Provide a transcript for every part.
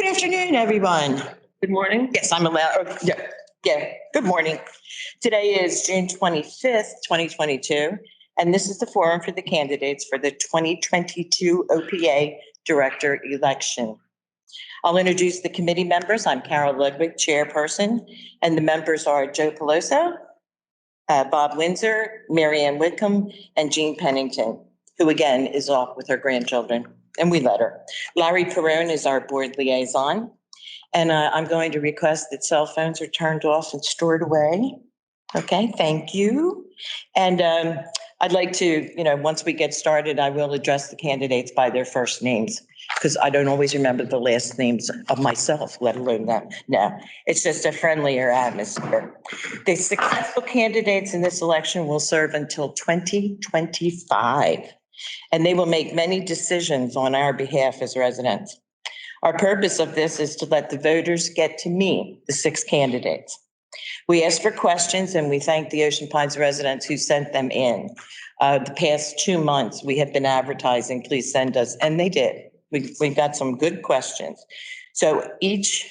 Good afternoon, everyone. Good morning. Yes, I'm allowed. Yeah. Good morning. Today is June 25th, 2022, and this is the forum for the candidates for the 2022 OPA Director election. I'll introduce the committee members. I'm Carol Ludwig, chairperson, and the members are Joe Peloso, Bob Windsor, Mary Ann Whitcomb, and Jean Pennington, who again is off with her grandchildren, and we let her. Larry Perrone is our board liaison, and I'm going to request that cell phones are turned off and stored away. Okay, thank you. And I'd like to, once we get started, I will address the candidates by their first names because I don't always remember the last names of myself, let alone them. No, it's just a friendlier atmosphere. The successful candidates in this election will serve until 2025, and they will make many decisions on our behalf as residents. Our purpose of this is to let the voters get to meet the 6 candidates. We asked for questions and we thank the Ocean Pines residents who sent them in. The past 2 months, we have been advertising, please send us, and they did. We got some good questions. So each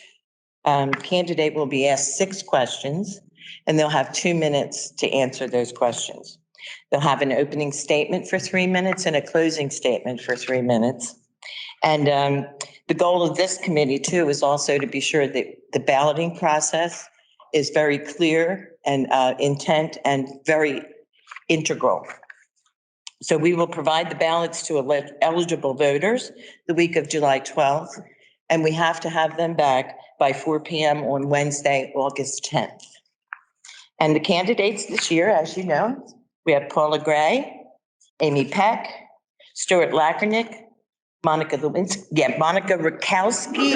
candidate will be asked 6 questions and they'll have 2 minutes to answer those questions. They'll have an opening statement for 3 minutes and a closing statement for 3 minutes. And the goal of this committee too is also to be sure that the balloting process is very clear and intent and very integral. So we will provide the ballots to eligible voters the week of July 12th, and we have to have them back by 4 p.m. on Wednesday, August 10th. And the candidates this year, as you know, we have Paula Gray, Amy Peck, Stuart Lackernick, Monica Lewinsky, Monica Rakowski.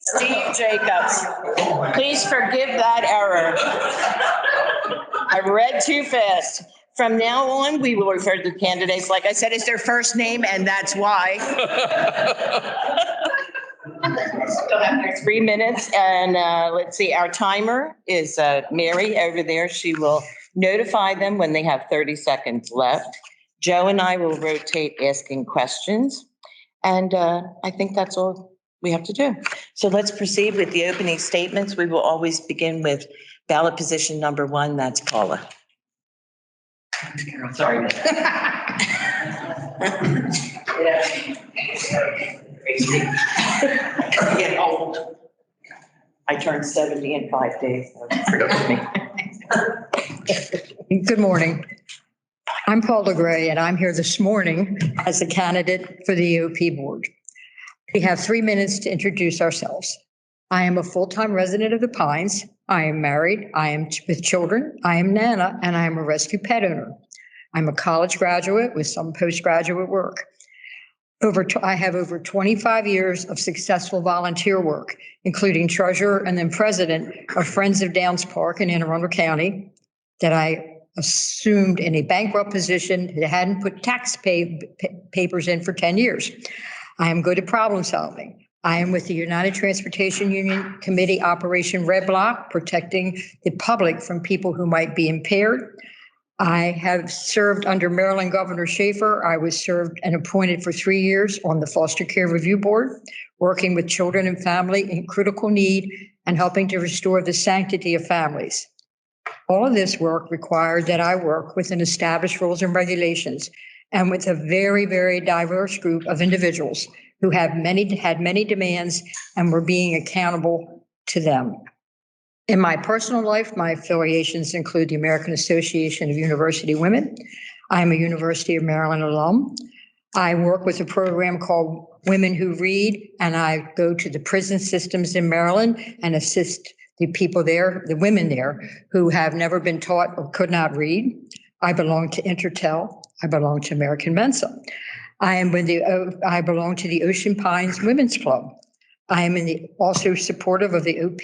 Steve Jacobs. Please forgive that error. I read too fast. From now on, we will refer to the candidates, like I said, as their first name, and that's why. Still have their 3 minutes, and let's see, our timer is Mary over there. She will notify them when they have 30 seconds left. Joe and I will rotate asking questions, and I think that's all we have to do. So let's proceed with the opening statements. We will always begin with ballot position number 1, that's Paula. Carol, sorry. I get old. I turned 70 in 5 days. Forgive me. Good morning. I'm Paula Gray, and I'm here this morning as a candidate for the EOP board. We have 3 minutes to introduce ourselves. I am a full-time resident of the Pines. I am married. I am with children. I am Nana, and I am a rescue pet owner. I'm a college graduate with some postgraduate work. I have over 25 years of successful volunteer work, including treasurer and then president of Friends of Downs Park in Anne Arundel County, that I assumed in a bankrupt position that hadn't put tax papers in for 10 years. I am good at problem solving. I am with the United Transportation Union Committee Operation Red Block, protecting the public from people who might be impaired. I have served under Maryland Governor Schaefer. I was served and appointed for 3 years on the Foster Care Review Board, working with children and family in critical need and helping to restore the sanctity of families. All of this work required that I work within established rules and regulations and with a very, very diverse group of individuals who had many demands and were being accountable to them. In my personal life, my affiliations include the American Association of University Women. I am a University of Maryland alum. I work with a program called Women Who Read, and I go to the prison systems in Maryland and assist the people there, the women there, who have never been taught or could not read. I belong to Intertel. I belong to American Mensa. I belong to the Ocean Pines Women's Club. I am also supportive of the OP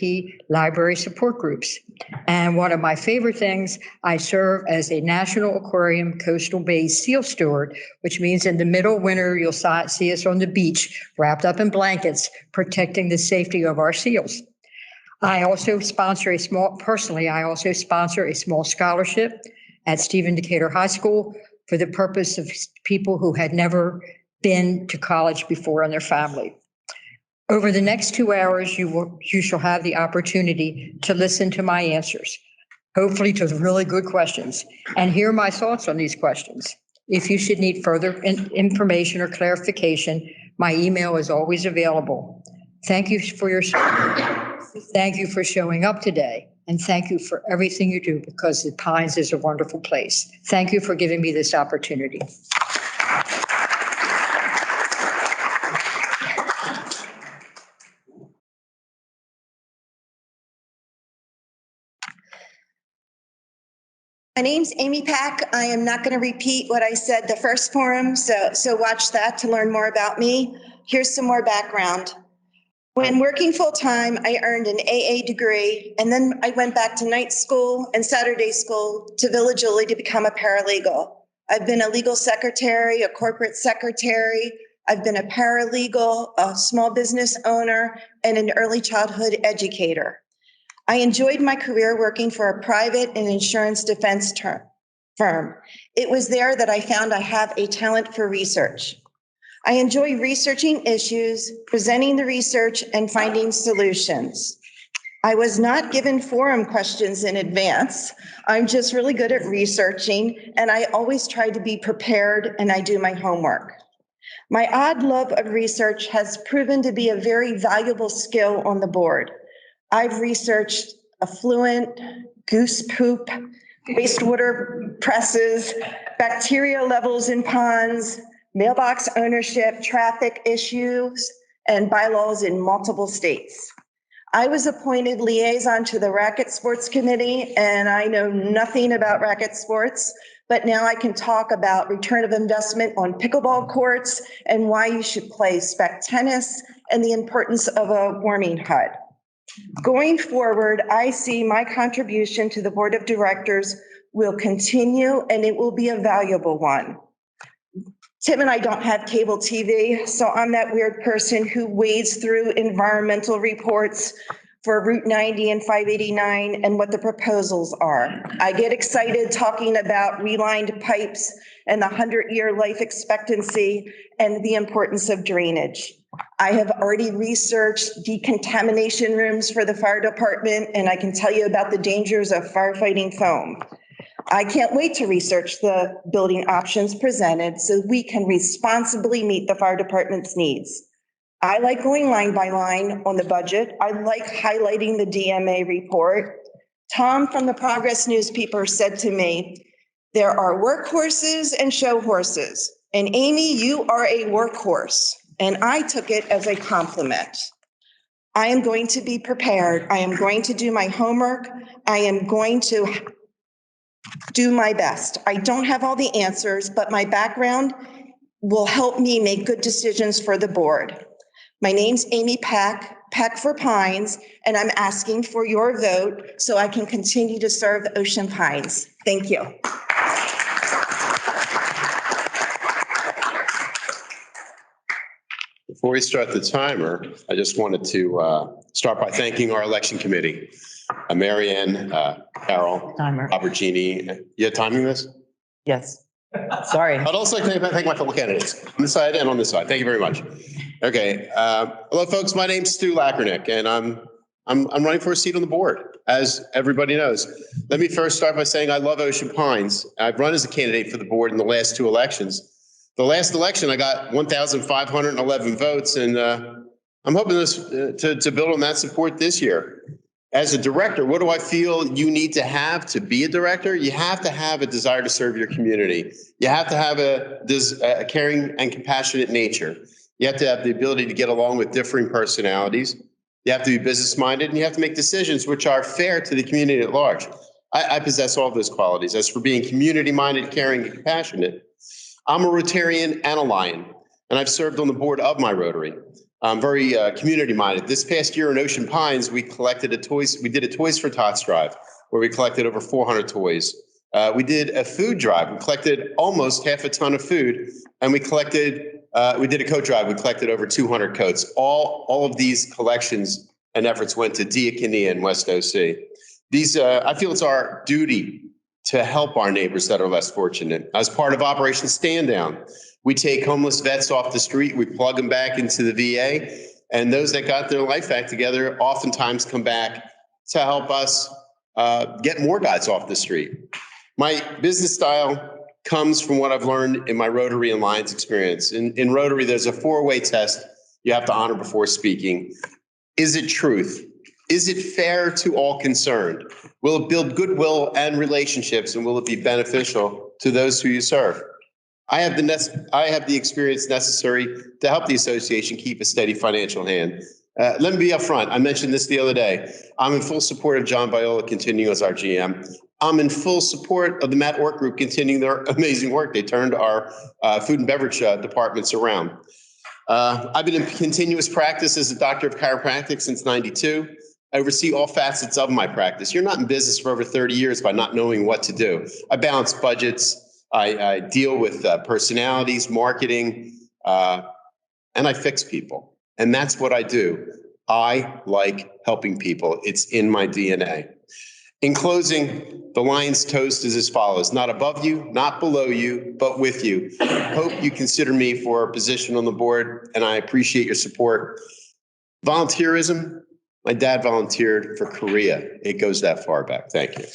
library support groups. And one of my favorite things, I serve as a National Aquarium Coastal Bay Seal Steward, which means in the middle of winter, you'll see us on the beach, wrapped up in blankets, protecting the safety of our seals. I also sponsor a small scholarship at Stephen Decatur High School for the purpose of people who had never been to college before in their family. Over the next 2 hours, you shall have the opportunity to listen to my answers, hopefully to really good questions, and hear my thoughts on these questions. If you should need further information or clarification, my email is always available. Thank you for your support. Thank you for showing up today, and thank you for everything you do, because the Pines is a wonderful place. Thank you for giving me this opportunity. My name's Amy Pack. I am not going to repeat what I said the first forum, so watch that to learn more about me. Here's some more background. When working full-time, I earned an AA degree, and then I went back to night school and Saturday school to Village Ely to become a paralegal. I've been a legal secretary, a corporate secretary. I've been a paralegal, a small business owner, and an early childhood educator. I enjoyed my career working for a private and insurance defense firm. It was there that I found I have a talent for research. I enjoy researching issues, presenting the research, and finding solutions. I was not given forum questions in advance. I'm just really good at researching, and I always try to be prepared, and I do my homework. My odd love of research has proven to be a very valuable skill on the board. I've researched effluent, goose poop, wastewater presses, bacteria levels in ponds, mailbox ownership, traffic issues, and bylaws in multiple states. I was appointed liaison to the Racket Sports Committee, and I know nothing about racket sports, but now I can talk about return of investment on pickleball courts and why you should play spec tennis and the importance of a warming HUD. Going forward, I see my contribution to the board of directors will continue, and it will be a valuable one. Tim and I don't have cable TV, so I'm that weird person who wades through environmental reports for Route 90 and 589 and what the proposals are. I get excited talking about relined pipes and the 100-year life expectancy and the importance of drainage. I have already researched decontamination rooms for the fire department, and I can tell you about the dangers of firefighting foam. I can't wait to research the building options presented so we can responsibly meet the fire department's needs. I like going line by line on the budget. I like highlighting the DMA report. Tom from the Progress newspaper said to me, there are workhorses and show horses. And Amy, you are a workhorse. And I took it as a compliment. I am going to be prepared. I am going to do my homework. I am going to do my best. I don't have all the answers, but my background will help me make good decisions for the board. My name's Amy Pack, Pack for Pines, and I'm asking for your vote so I can continue to serve Ocean Pines. Thank you. Before we start the timer, I just wanted to start by thanking our election committee, Marianne, Carol, Timer. Robert Genie. You had timing this? Yes. Sorry. I'd also like to thank my fellow candidates on this side and on this side. Thank you very much. Okay. Hello, folks. My name's Stu Lackernick, and I'm running for a seat on the board, as everybody knows. Let me first start by saying I love Ocean Pines. I've run as a candidate for the board in the last 2 elections. The last election, I got 1,511 votes, and I'm hoping to build on that support this year. As a director, what do I feel you need to have to be a director? You have to have a desire to serve your community. You have to have a caring and compassionate nature. You have to have the ability to get along with differing personalities. You have to be business-minded, and you have to make decisions which are fair to the community at large. I possess all of those qualities. As for being community-minded, caring, and compassionate, I'm a Rotarian and a Lion, and I've served on the board of my Rotary. I'm very community-minded. This past year in Ocean Pines, we did a Toys for Tots drive, where we collected over 400 toys. We did a food drive. We collected almost half a ton of food, and we did a coat drive. We collected over 200 coats. All of these collections and efforts went to Diakonia and West OC. These, I feel it's our duty to help our neighbors that are less fortunate. As part of Operation Stand Down, we take homeless vets off the street, we plug them back into the VA, and those that got their life back together oftentimes come back to help us get more guys off the street. My business style comes from what I've learned in my Rotary and Lions experience. In Rotary, there's a 4-way test you have to honor before speaking. Is it truth? Is it fair to all concerned? Will it build goodwill and relationships, and will it be beneficial to those who you serve? I have the experience necessary to help the association keep a steady financial hand. Let me be upfront. I mentioned this the other day. I'm in full support of John Viola continuing as our GM. I'm in full support of the Matt Ork Group continuing their amazing work. They turned our food and beverage departments around. I've been in continuous practice as a doctor of chiropractic since '92. I oversee all facets of my practice. You're not in business for over 30 years by not knowing what to do. I balance budgets. I deal with personalities, marketing, and I fix people. And that's what I do. I like helping people. It's in my DNA. In closing, the Lions toast is as follows: not above you, not below you, but with you. I hope you consider me for a position on the board, and I appreciate your support. Volunteerism, my dad volunteered for Korea. It goes that far back. Thank you.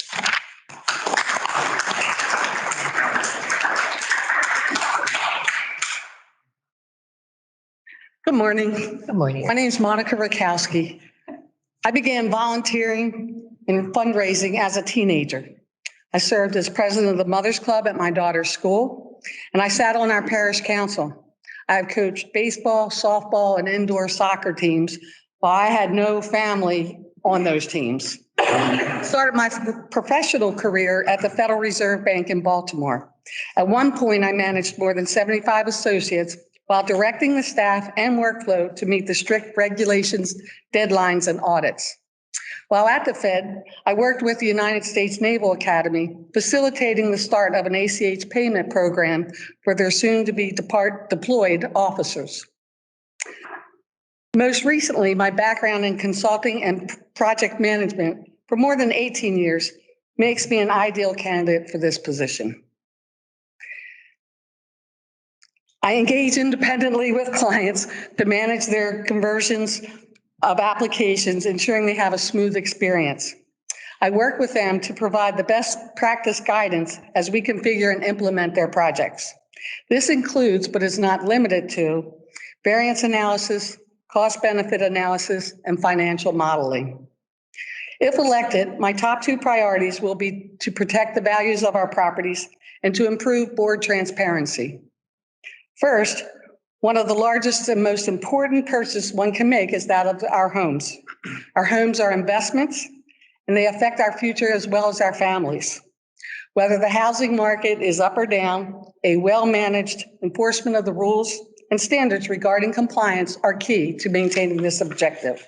Good morning. Good morning. My name is Monica Rakowski. I began volunteering in fundraising as a teenager. I served as president of the Mothers Club at my daughter's school, and I sat on our parish council. I've coached baseball, softball, and indoor soccer teams while I had no family on those teams. I started my professional career at the Federal Reserve Bank in Baltimore. At one point, I managed more than 75 associates while directing the staff and workflow to meet the strict regulations, deadlines, and audits. While at the Fed, I worked with the United States Naval Academy, facilitating the start of an ACH payment program for their soon-to-be deployed officers. Most recently, my background in consulting and project management for more than 18 years makes me an ideal candidate for this position. I engage independently with clients to manage their conversions of applications, ensuring they have a smooth experience. I work with them to provide the best practice guidance as we configure and implement their projects. This includes, but is not limited to, variance analysis, cost-benefit analysis, and financial modeling. If elected, my top 2 priorities will be to protect the values of our properties and to improve board transparency. First, one of the largest and most important purchases one can make is that of our homes. Our homes are investments, and they affect our future as well as our families. Whether the housing market is up or down, a well-managed enforcement of the rules and standards regarding compliance are key to maintaining this objective.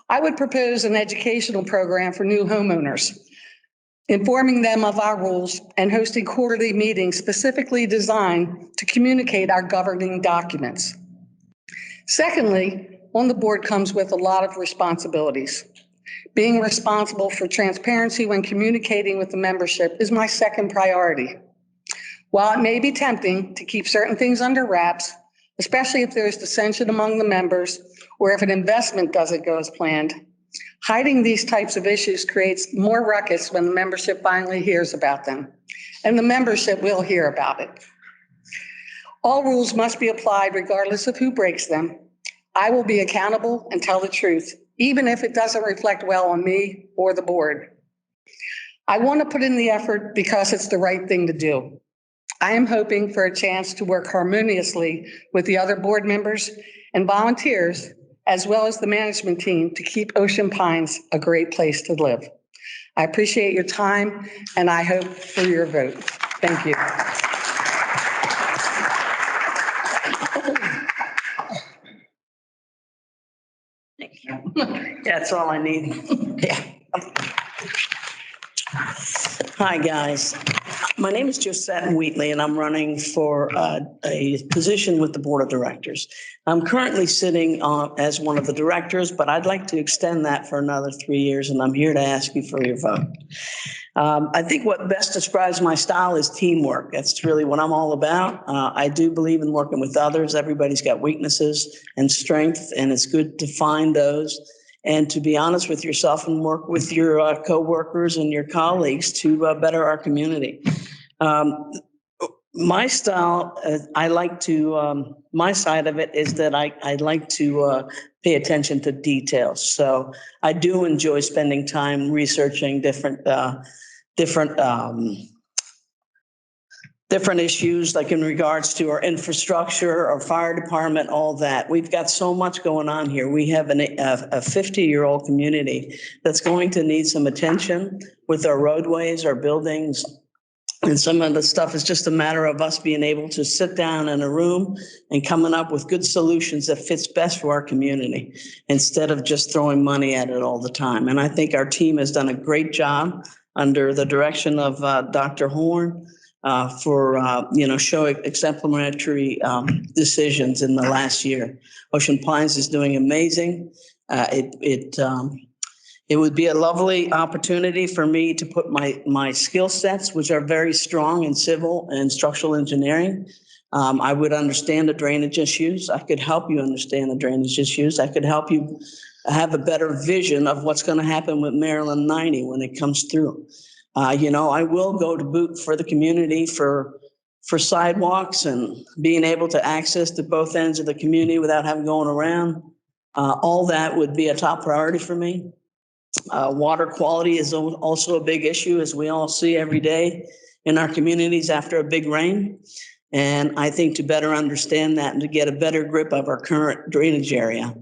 I would propose an educational program for new homeowners, informing them of our rules and hosting quarterly meetings specifically designed to communicate our governing documents. Secondly, on the board comes with a lot of responsibilities. Being responsible for transparency when communicating with the membership is my second priority. While it may be tempting to keep certain things under wraps, especially if there's dissension among the members or if an investment doesn't go as planned, hiding these types of issues creates more ruckus when the membership finally hears about them, and the membership will hear about it. All rules must be applied regardless of who breaks them. I will be accountable and tell the truth, even if it doesn't reflect well on me or the board. I want to put in the effort because it's the right thing to do. I am hoping for a chance to work harmoniously with the other board members and volunteers, as well as the management team, to keep Ocean Pines a great place to live. I appreciate your time, and I hope for your vote. Thank you. That's all I need. Yeah. Hi, guys. My name is Josette Wheatley, and I'm running for a position with the Board of Directors. I'm currently sitting as one of the directors, but I'd like to extend that for another 3 years, and I'm here to ask you for your vote. I think what best describes my style is teamwork. That's really what I'm all about. I do believe in working with others. Everybody's got weaknesses and strengths, and it's good to find those and to be honest with yourself and work with your coworkers and your colleagues to better our community. My style, I like to, my side of it is that I like to pay attention to details. So I do enjoy spending time researching different issues, like in regards to our infrastructure, our fire department, all that. We've got so much going on here. We have a 50-year-old community that's going to need some attention with our roadways, our buildings. And some of the stuff is just a matter of us being able to sit down in a room and coming up with good solutions that fits best for our community instead of just throwing money at it all the time. And I think our team has done a great job under the direction of Dr. Horn. For showing exemplary decisions in the last year. Ocean Pines is doing amazing. It would be a lovely opportunity for me to put my skill sets, which are very strong in civil and structural engineering. I would understand the drainage issues. I could help you understand the drainage issues. I could help you have a better vision of what's going to happen with Maryland 90 when it comes through. I will go to boot for the community for sidewalks and being able to access to both ends of the community without having going around. All that would be a top priority for me. Water quality is also a big issue, as we all see every day in our communities after a big rain. And I think to better understand that and to get a better grip of our current drainage area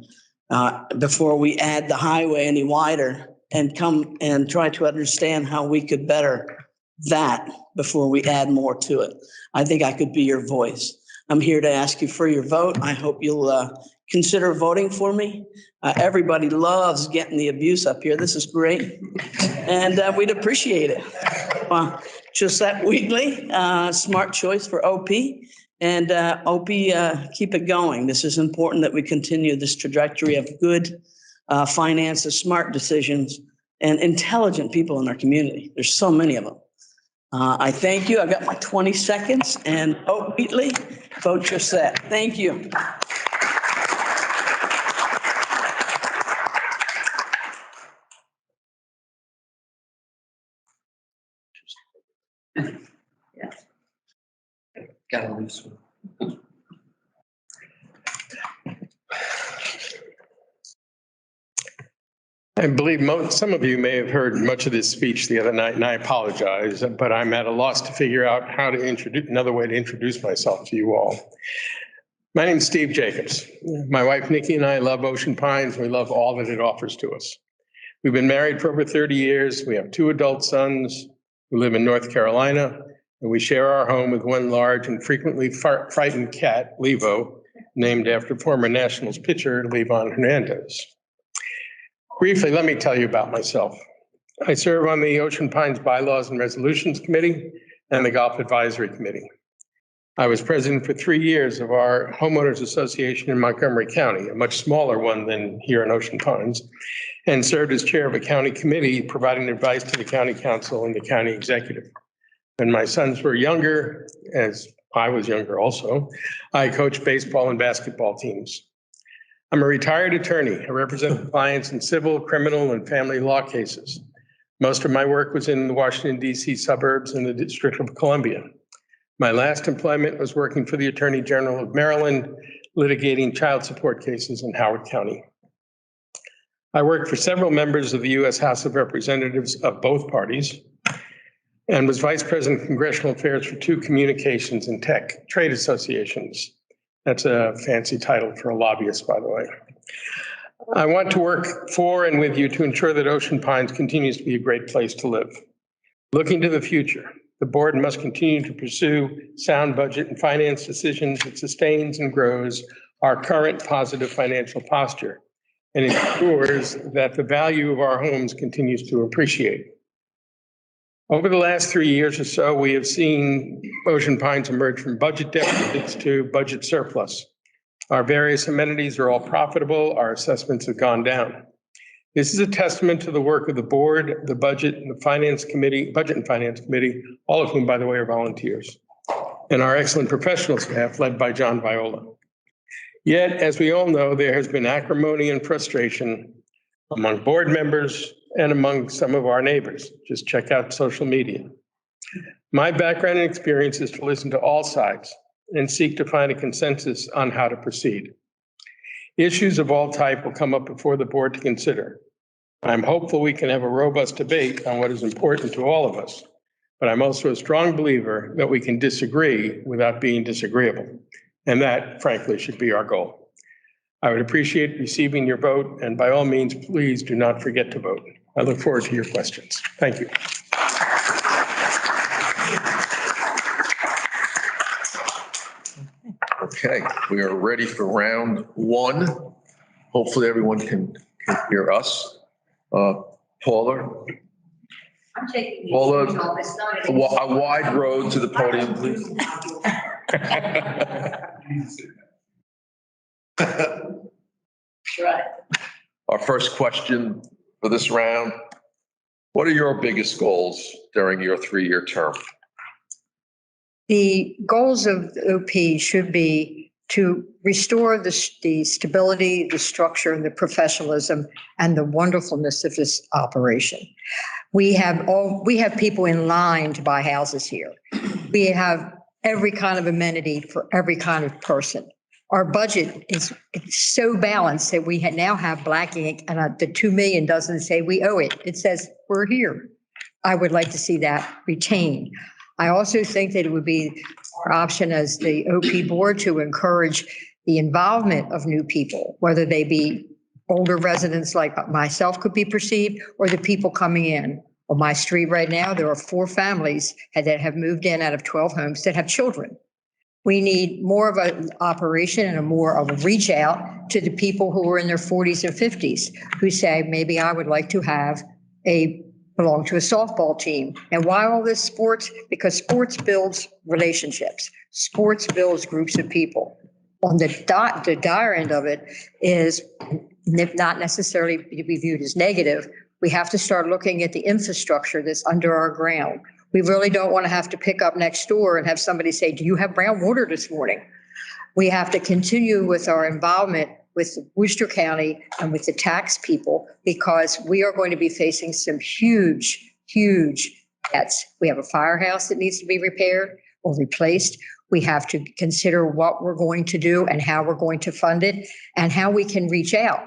before we add the highway any wider, and come and try to understand how we could better that before we add more to it. I think I could be your voice. I'm here to ask you for your vote. I hope you'll consider voting for me. Everybody loves getting the abuse up here. This is great. And we'd appreciate it. Josette Wheatley, smart choice for OP. And OP, keep it going. This is important that we continue this trajectory of good finances, smart decisions, and intelligent people in our community. There's so many of them. I thank you. I've got my 20 seconds. And Wheatley, vote Josette. Thank you. Gotta lose one. I believe some of you may have heard much of this speech the other night, and I apologize, but I'm at a loss to figure out how to introduce another way to introduce myself to you all. My name is Steve Jacobs. My wife, Nikki, and I love Ocean Pines. We love all that it offers to us. We've been married for over 30 years. We have 2 adult sons who live in North Carolina, and we share our home with one large and frequently frightened cat, Levo, named after former Nationals pitcher Levon Hernandez. Briefly, let me tell you about myself. I serve on the Ocean Pines Bylaws and Resolutions Committee and the Golf Advisory Committee. I was president for 3 years of our homeowners association in Montgomery County, a much smaller one than here in Ocean Pines, and served as chair of a county committee providing advice to the county council and the county executive. When my sons were younger, as I was younger also, I coached baseball and basketball teams. I'm a retired attorney. I represent clients in civil, criminal, and family law cases. Most of my work was in the Washington, D.C. suburbs and the District of Columbia. My last employment was working for the Attorney General of Maryland, litigating child support cases in Howard County. I worked for several members of the U.S. House of Representatives of both parties and was vice president of congressional affairs for 2 communications and tech trade associations. That's a fancy title for a lobbyist, by the way. I want to work for and with you to ensure that Ocean Pines continues to be a great place to live. Looking to the future, the board must continue to pursue sound budget and finance decisions that sustains and grows our current positive financial posture and ensures that the value of our homes continues to appreciate. Over the last 3 years or so, we have seen Ocean Pines emerge from budget deficits to budget surplus. Our various amenities are all profitable. Our assessments have gone down. This is a testament to the work of the board, the budget and the finance committee, budget and finance committee, all of whom, by the way, are volunteers, and our excellent professional staff led by John Viola. Yet, as we all know, there has been acrimony and frustration among board members and among some of our neighbors. Just check out social media. My background and experience is to listen to all sides and seek to find a consensus on how to proceed. Issues of all type will come up before the board to consider. I'm hopeful we can have a robust debate on what is important to all of us, but I'm also a strong believer that we can disagree without being disagreeable. And that, frankly, should be our goal. I would appreciate receiving your vote, and by all means, please do not forget to vote. I look forward to your questions. Thank you. Okay, we are ready for round one. Hopefully everyone can hear us. Paula, a wide road to the podium, please. Our first question for this round: what are your biggest goals during your 3-year term? The goals of the OP should be to restore the stability, the structure, and the professionalism, and the wonderfulness of this operation. We have people in line to buy houses here. We have every kind of amenity for every kind of person. Our budget is so balanced that we now have black ink, and the 2 million doesn't say we owe it. It says we're here. I would like to see that retained. I also think that it would be our option as the OP board to encourage the involvement of new people, whether they be older residents like myself could be perceived, or the people coming in. On my street right now, there are 4 families that have moved in out of 12 homes that have children. We need more of an operation and more of a reach out to the people who are in their 40s and 50s who say, maybe I would like to belong to a softball team. And why all this sports? Because sports builds relationships. Sports builds groups of people. On the dire end of it is not necessarily to be viewed as negative. We have to start looking at the infrastructure that's under our ground. We really don't want to have to pick up next door and have somebody say, do you have brown water this morning? We have to continue with our involvement with Worcester County and with the tax people, because we are going to be facing some huge, huge debts. We have a firehouse that needs to be repaired or replaced. We have to consider what we're going to do and how we're going to fund it and how we can reach out.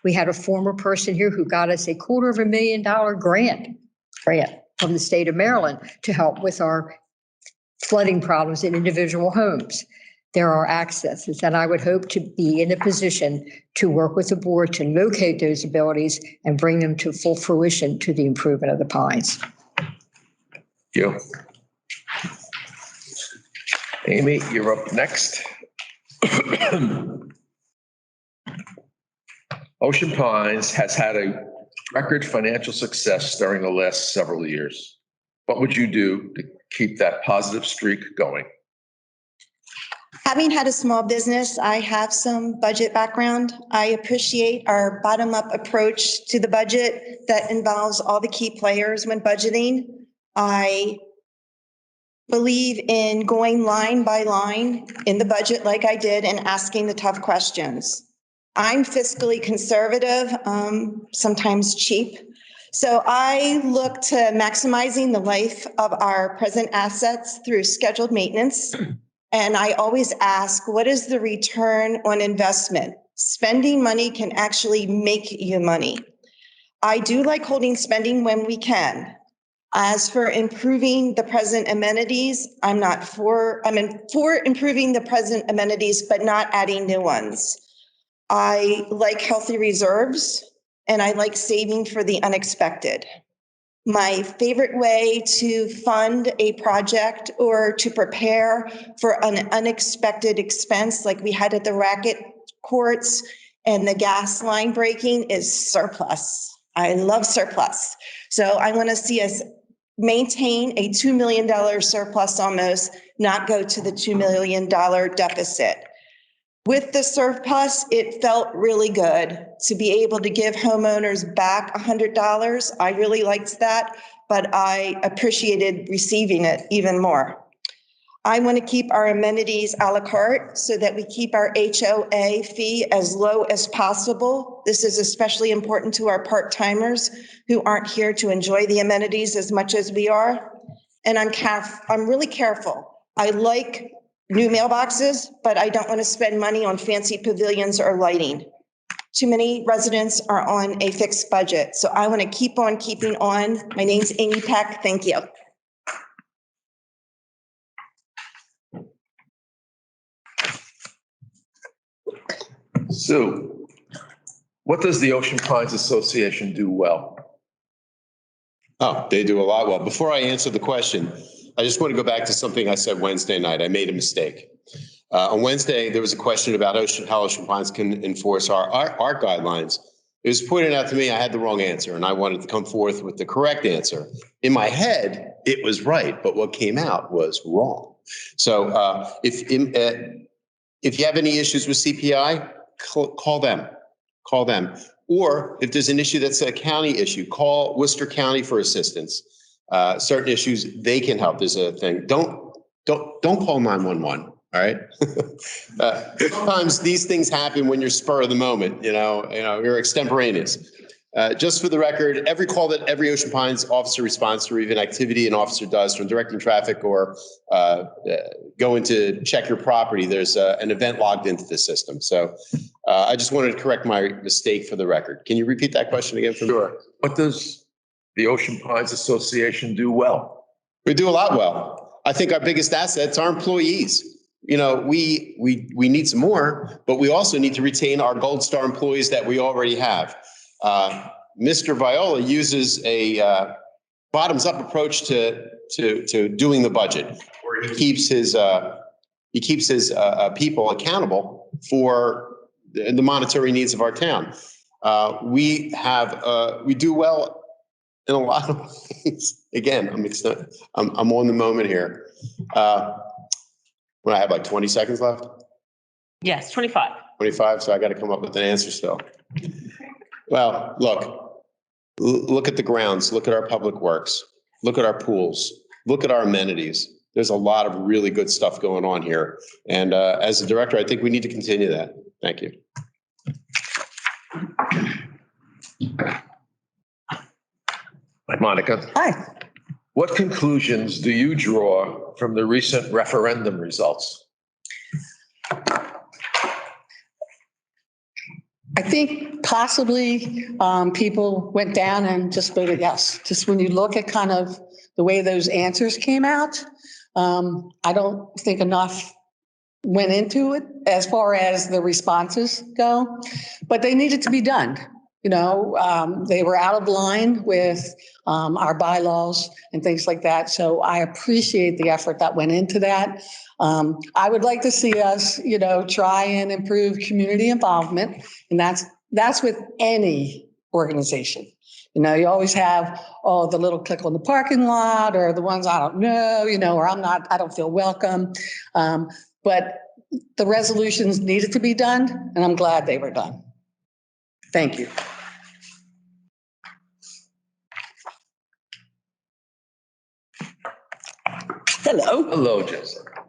We had a former person here who got us a $250,000 grant from the state of Maryland to help with our flooding problems in individual homes. There are accesses, and I would hope to be in a position to work with the board to locate those abilities and bring them to full fruition to the improvement of the Pines. You. Amy, you're up next. Ocean Pines has had a record financial success during the last several years. What would you do to keep that positive streak going? Having had a small business, I have some budget background. I appreciate our bottom-up approach to the budget that involves all the key players when budgeting. I believe in going line by line in the budget like I did and asking the tough questions. I'm fiscally conservative, sometimes cheap. So I look to maximizing the life of our present assets through scheduled maintenance. And I always ask, what is the return on investment? Spending money can actually make you money. I do like holding spending when we can. As for improving the present amenities, I'm for improving the present amenities, but not adding new ones. I like healthy reserves, and I like saving for the unexpected. My favorite way to fund a project or to prepare for an unexpected expense like we had at the racket courts and the gas line breaking is surplus. I love surplus. So I want to see us maintain a $2 million surplus almost, not go to the $2 million deficit. With the surplus, it felt really good to be able to give homeowners back $100. I really liked that, but I appreciated receiving it even more. I want to keep our amenities a la carte so that we keep our HOA fee as low as possible. This is especially important to our part-timers who aren't here to enjoy the amenities as much as we are. And I'm really careful. I like new mailboxes, but I don't want to spend money on fancy pavilions or lighting. Too many residents are on a fixed budget, so I want to keep on keeping on. My name's Amy Peck. Thank you. Sue, what does the Ocean Pines Association do well? Oh, they do a lot well. Before I answer the question, I just want to go back to something I said Wednesday night. I made a mistake. On Wednesday, there was a question about how Ocean Pines can enforce our guidelines. It was pointed out to me I had the wrong answer, and I wanted to come forth with the correct answer. In my head, it was right, but what came out was wrong. So if you have any issues with CPI, call them. Or if there's an issue that's a county issue, call Worcester County for assistance. Certain issues, they can help. There's a thing. Don't call 911. All right. Sometimes these things happen when you're spur of the moment. You're extemporaneous. Just for the record, every call that every Ocean Pines officer responds to, or even activity an officer does from directing traffic or going to check your property, there's an event logged into the system. So I just wanted to correct my mistake for the record. Can you repeat that question again for me? Sure. What does the Ocean Pines Association do well? We do a lot well. I think our biggest asset's our employees. We need some more, but we also need to retain our Gold Star employees that we already have. Mr. Viola uses a bottoms-up approach to doing the budget, where he keeps his people accountable for the monetary needs of our town. We do well in a lot of ways. Again, I'm on the moment here. When I have like 20 seconds left? Yes, 25. 25, so I got to come up with an answer still. Well, look at the grounds, look at our public works, look at our pools, look at our amenities. There's a lot of really good stuff going on here. And as a director, I think we need to continue that. Thank you. Monica. Hi. What conclusions do you draw from the recent referendum results? I think possibly people went down and just voted yes. Just when you look at kind of the way those answers came out, I don't think enough went into it as far as the responses go, but they needed to be done. They were out of line with our bylaws and things like that. So I appreciate the effort that went into that. I would like to see us, try and improve community involvement. And that's with any organization. You always have, the little click on the parking lot or the ones I don't know, or I don't feel welcome. But the resolutions needed to be done, and I'm glad they were done. Thank you. Hello. Hello, Jessica.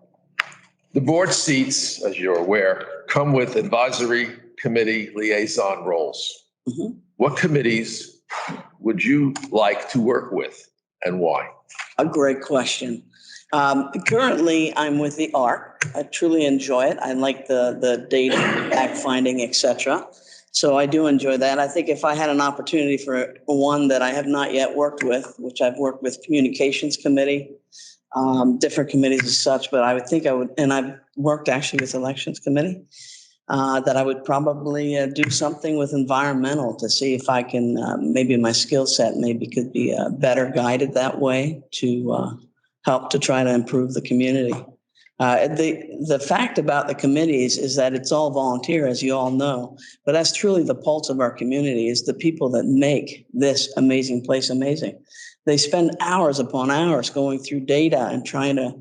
The board seats, as you're aware, come with advisory committee liaison roles. Mhm. What committees would you like to work with and why? A great question. Currently, I'm with the ARC. I truly enjoy it. I like the data, fact finding, et cetera. So I do enjoy that. I think if I had an opportunity for one that I have not yet worked with, which I've worked with Communications Committee, different committees as such, but I would think I would, and I've worked actually with Elections Committee, that I would probably do something with environmental to see if I can, maybe my skill set maybe could be better guided that way to help to try to improve the community. The fact about the committees is that it's all volunteer, as you all know, but that's truly the pulse of our community is the people that make this amazing place amazing. They spend hours upon hours going through data and trying to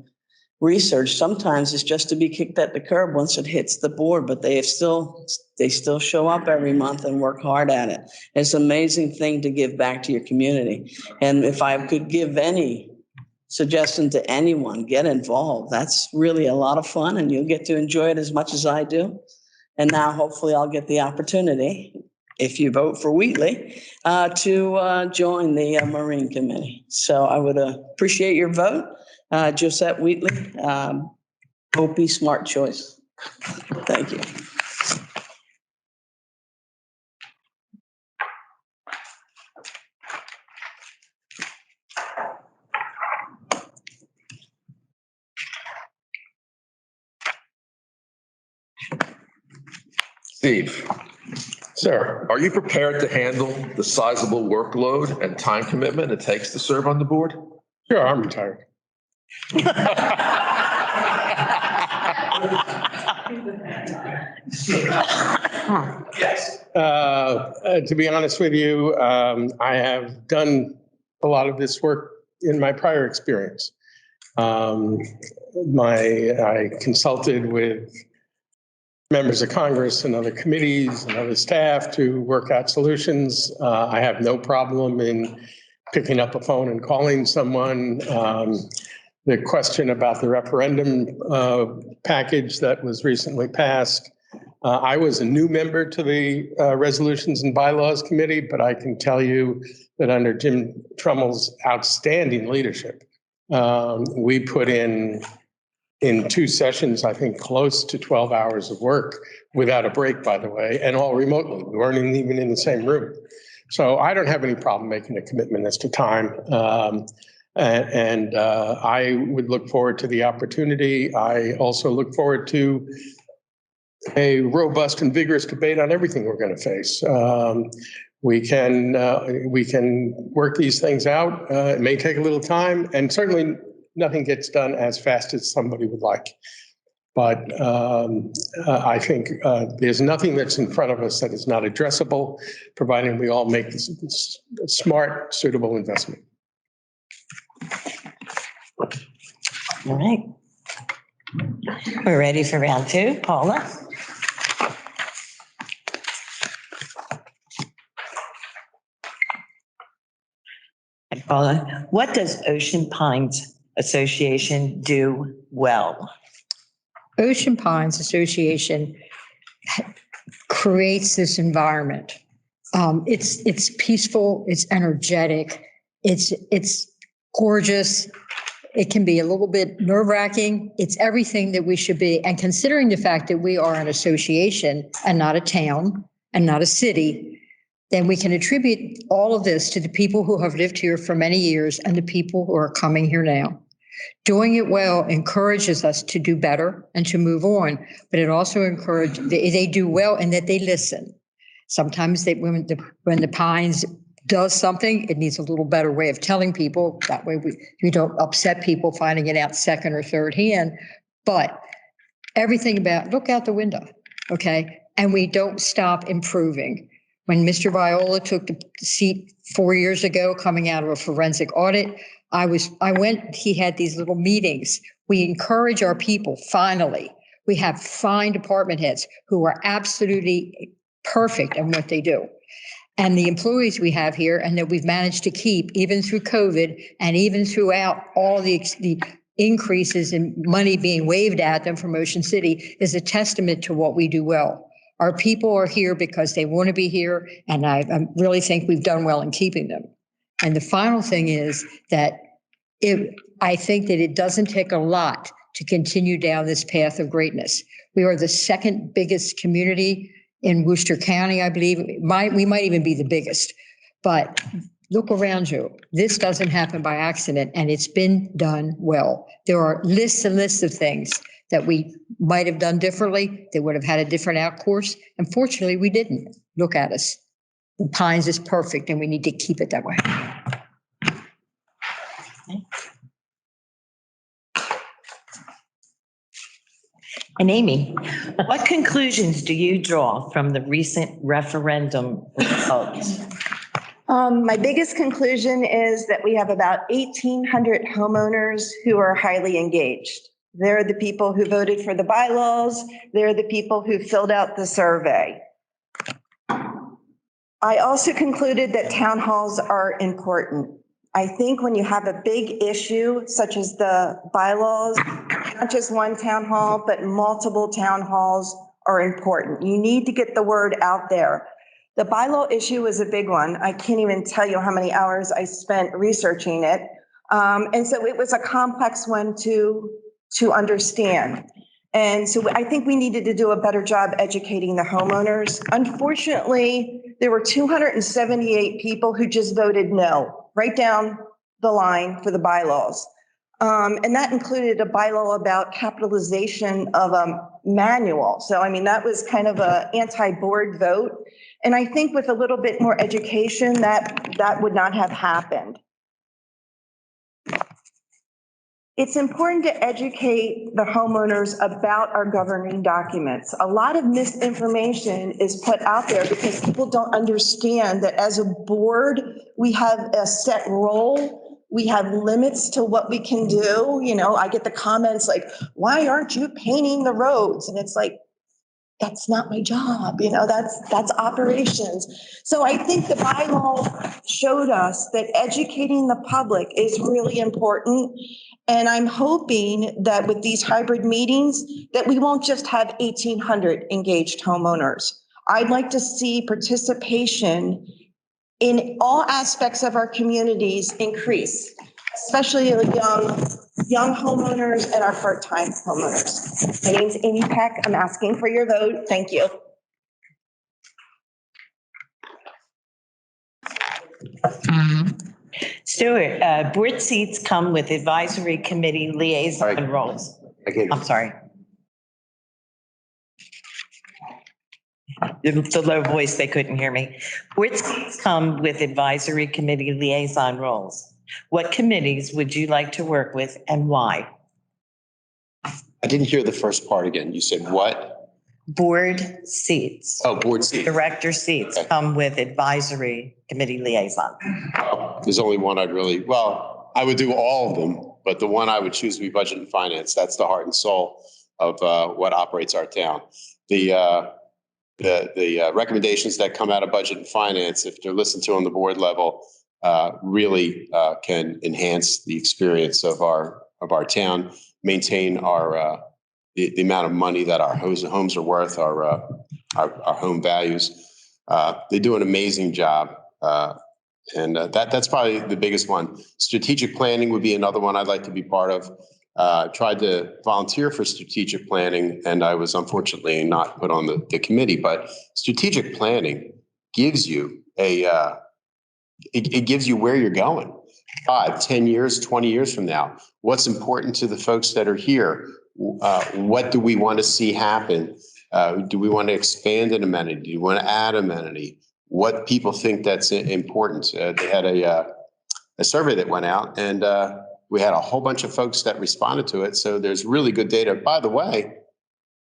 research. Sometimes it's just to be kicked at the curb once it hits the board, but they still show up every month and work hard at it. It's an amazing thing to give back to your community. And if I could give any suggestion to anyone, get involved. That's really a lot of fun and you'll get to enjoy it as much as I do. And now hopefully I'll get the opportunity, if you vote for Wheatley, to join the Marine Committee. So I would appreciate your vote. Josette Wheatley, OP smart choice. Thank you. Steve, Sir, are you prepared to handle the sizable workload and time commitment it takes to serve on the board? sure, I'm retired. Yes. To be honest with you, I have done a lot of this work in my prior experience. I consulted with members of Congress and other committees and other staff to work out solutions. I have no problem in picking up a phone and calling someone. The question about the referendum package that was recently passed. I was a new member to the Resolutions and Bylaws Committee, but I can tell you that under Jim Trummel's outstanding leadership, we put in 2 sessions, I think close to 12 hours of work without a break, by the way, and all remotely. We weren't even in the same room. So I don't have any problem making a commitment as to time. I would look forward to the opportunity. I also look forward to a robust and vigorous debate on everything we're going to face. We can work these things out. It may take a little time, and certainly nothing gets done as fast as somebody would like. But I think there's nothing that's in front of us that is not addressable, providing we all make this smart, suitable investment. All right. We're ready for round 2. Paula? Paula, what does Ocean Pines Association do well? Ocean Pines Association creates this environment. It's peaceful, it's energetic, it's gorgeous. It can be a little bit nerve-wracking. It's everything that we should be. And considering the fact that we are an association and not a town and not a city, then we can attribute all of this to the people who have lived here for many years and the people who are coming here now. Doing it well encourages us to do better and to move on, but it also encourages, they do well in that they listen. Sometimes when the Pines does something, it needs a little better way of telling people. That way we don't upset people finding it out second or third hand. But everything about, look out the window, okay? And we don't stop improving. When Mr. Viola took the seat 4 years ago, coming out of a forensic audit, I went, he had these little meetings. We encourage our people, finally. We have fine department heads who are absolutely perfect in what they do. And the employees we have here and that we've managed to keep even through COVID and even throughout all the increases in money being waved at them from Ocean City is a testament to what we do well. Our people are here because they want to be here, and I really think we've done well in keeping them. And the final thing is that I think that it doesn't take a lot to continue down this path of greatness. We are the second biggest community in Worcester County, I believe. We might even be the biggest. But look around you. This doesn't happen by accident, and it's been done well. There are lists and lists of things that we might have done differently. They would have had a different outcourse. Unfortunately, we didn't. Look at us. The Pines is perfect, and we need to keep it that way. And Amy, what conclusions do you draw from the recent referendum results? My biggest conclusion is that we have about 1,800 homeowners who are highly engaged. They're the people who voted for the bylaws. They're the people who filled out the survey. I also concluded that town halls are important. I think when you have a big issue such as the bylaws, not just one town hall, but multiple town halls are important. You need to get the word out there. The bylaw issue was a big one. I can't even tell you how many hours I spent researching it. And so it was a complex one to understand. And so I think we needed to do a better job educating the homeowners. Unfortunately, there were 278 people who just voted no, right down the line for the bylaws. And that included a bylaw about capitalization of a manual. So, I mean, that was kind of an anti-board vote. And I think with a little bit more education, that would not have happened. It's important to educate the homeowners about our governing documents. A lot of misinformation is put out there because people don't understand that as a board, we have a set role. We have limits to what we can do. You know, I get the comments like, why aren't you painting the roads? And it's like, that's not my job. You know, that's operations. So I think the bylaw showed us that educating the public is really important. And I'm hoping that with these hybrid meetings, that we won't just have 1,800 engaged homeowners. I'd like to see participation in all aspects of our communities increase, especially the young homeowners and our part-time homeowners. My name's Amy Peck. I'm asking for your vote. Thank you. Stuart, board seats come with advisory committee liaison roles. I'm sorry. The low voice, they couldn't hear me. Board seats come with advisory committee liaison roles. What committees would you like to work with and why? I didn't hear the first part again. You said what? Board seats. Oh, board seat. Director seats come with advisory committee liaison. There's only one I would do all of them, but the one I would choose would be budget and finance. That's the heart and soul of what operates our town. The recommendations that come out of budget and finance, if they're listened to on the board level, really can enhance the experience of our town, maintain our the amount of money that our homes are worth, our home values. They do an amazing job. And that's probably the biggest one. Strategic planning would be another one I'd like to be part of. Tried to volunteer for strategic planning, and I was unfortunately not put on the committee. But strategic planning gives you it gives you where you're going 5, 10 years, 20 years from now. What's important to the folks that are here? What do we want to see happen? Do we want to expand an amenity? Do you want to add amenity? What people think that's important? They had a survey that went out, and we had a whole bunch of folks that responded to it. So there's really good data. By the way,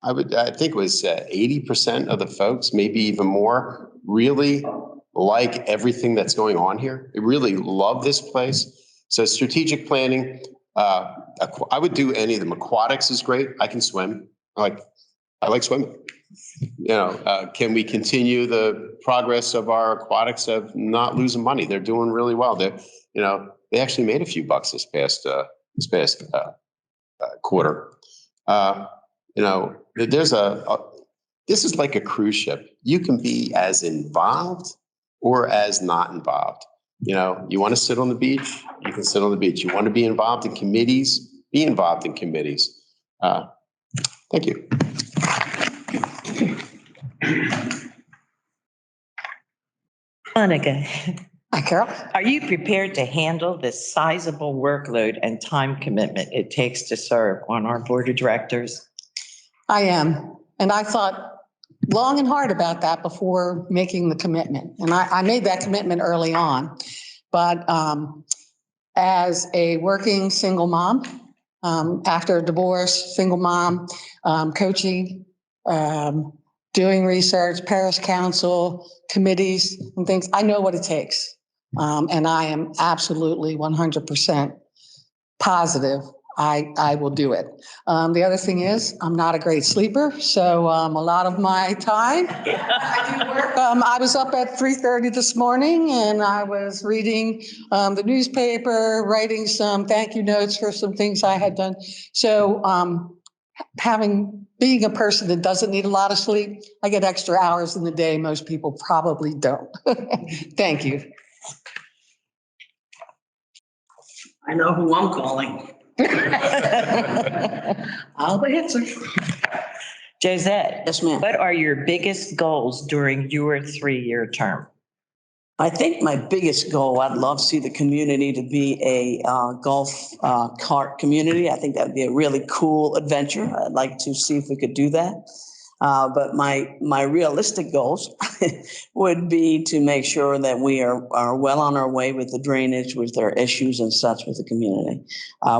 I think it was 80% of the folks, maybe even more, really like everything that's going on here. They really love this place. So strategic planning, I would do any of them. Aquatics is great. I can swim. I like swimming. Can we continue the progress of our aquatics of not losing money? They're doing really well. They actually made a few bucks this past quarter. This is like a cruise ship. You can be as involved or as not involved. You want to sit on the beach, you can sit on the beach. You want to be involved in committees, be involved in committees. Thank you. Monica, Hi, Carol. are you prepared to handle the sizable workload and time commitment it takes to serve on our board of directors? I am. And I thought long and hard about that before making the commitment. And I made that commitment early on. But as a working single mom, after a divorce, single mom, coaching, doing research, parish council, committees and things. I know what it takes. And I am absolutely 100% positive I will do it. The other thing is I'm not a great sleeper. So a lot of my time I do work. I was up at 3:30 this morning and I was reading the newspaper, writing some thank you notes for some things I had done. So being a person that doesn't need a lot of sleep, I get extra hours in the day. Most people probably don't. Thank you. I know who I'm calling. I'll answer. Josette, Yes, ma'am. what are your biggest goals during your 3-year term? I think my biggest goal, I'd love to see the community to be a golf cart community. I think that'd be a really cool adventure. I'd like to see if we could do that. But my realistic goals would be to make sure that we are well on our way with the drainage, with their issues and such with the community.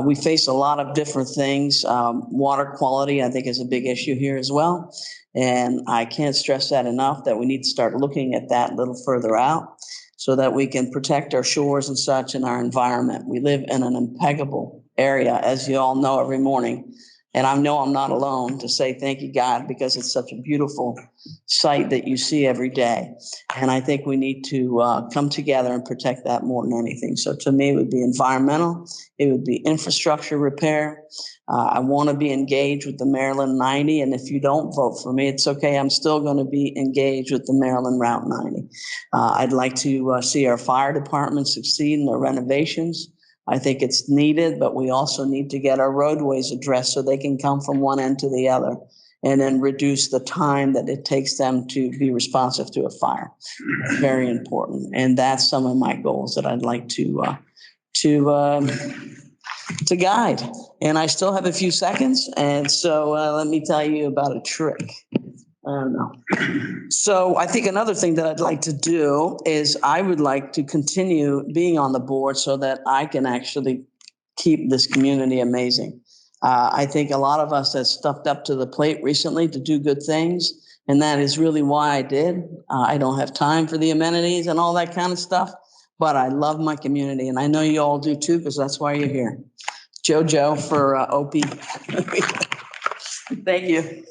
We face a lot of different things. Water quality, I think, is a big issue here as well. And I can't stress that enough, that we need to start looking at that a little further out so that we can protect our shores and such and our environment. We live in an impeccable area, as you all know, every morning. And I know I'm not alone to say thank you, God, because it's such a beautiful sight that you see every day. And I think we need to come together and protect that more than anything. So to me, it would be environmental. It would be infrastructure repair. I want to be engaged with the Maryland 90. And if you don't vote for me, it's okay. I'm still going to be engaged with the Maryland Route 90. I'd like to see our fire department succeed in their renovations. I think it's needed, but we also need to get our roadways addressed so they can come from one end to the other and then reduce the time that it takes them to be responsive to a fire. Very important. And that's some of my goals that I'd like to guide. And I still have a few seconds. And so let me tell you about a trick. I don't know. So I think another thing that I'd like to do is I would like to continue being on the board so that I can actually keep this community amazing. I think a lot of us have stepped up to the plate recently to do good things. And that is really why I did. I don't have time for the amenities and all that kind of stuff, but I love my community. And I know you all do too, because that's why you're here. JoJo for OP. Thank you.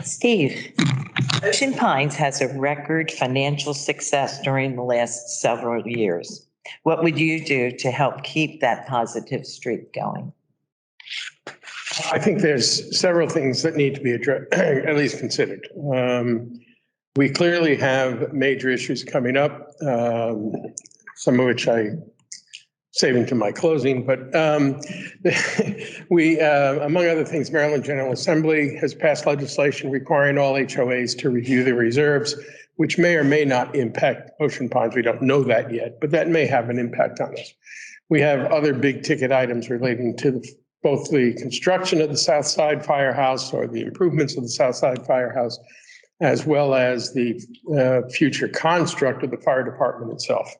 Steve, Ocean Pines has a record financial success during the last several years. What would you do to help keep that positive streak going? I think there's several things that need to be addressed, at least considered. We clearly have major issues coming up, some of which I saving to my closing, but we, among other things, Maryland General Assembly has passed legislation requiring all HOAs to review their reserves, which may or may not impact Ocean Pines. We don't know that yet, but that may have an impact on us. We have other big ticket items relating to both the construction of the South Side Firehouse or the improvements of the South Side Firehouse, as well as the future construct of the fire department itself.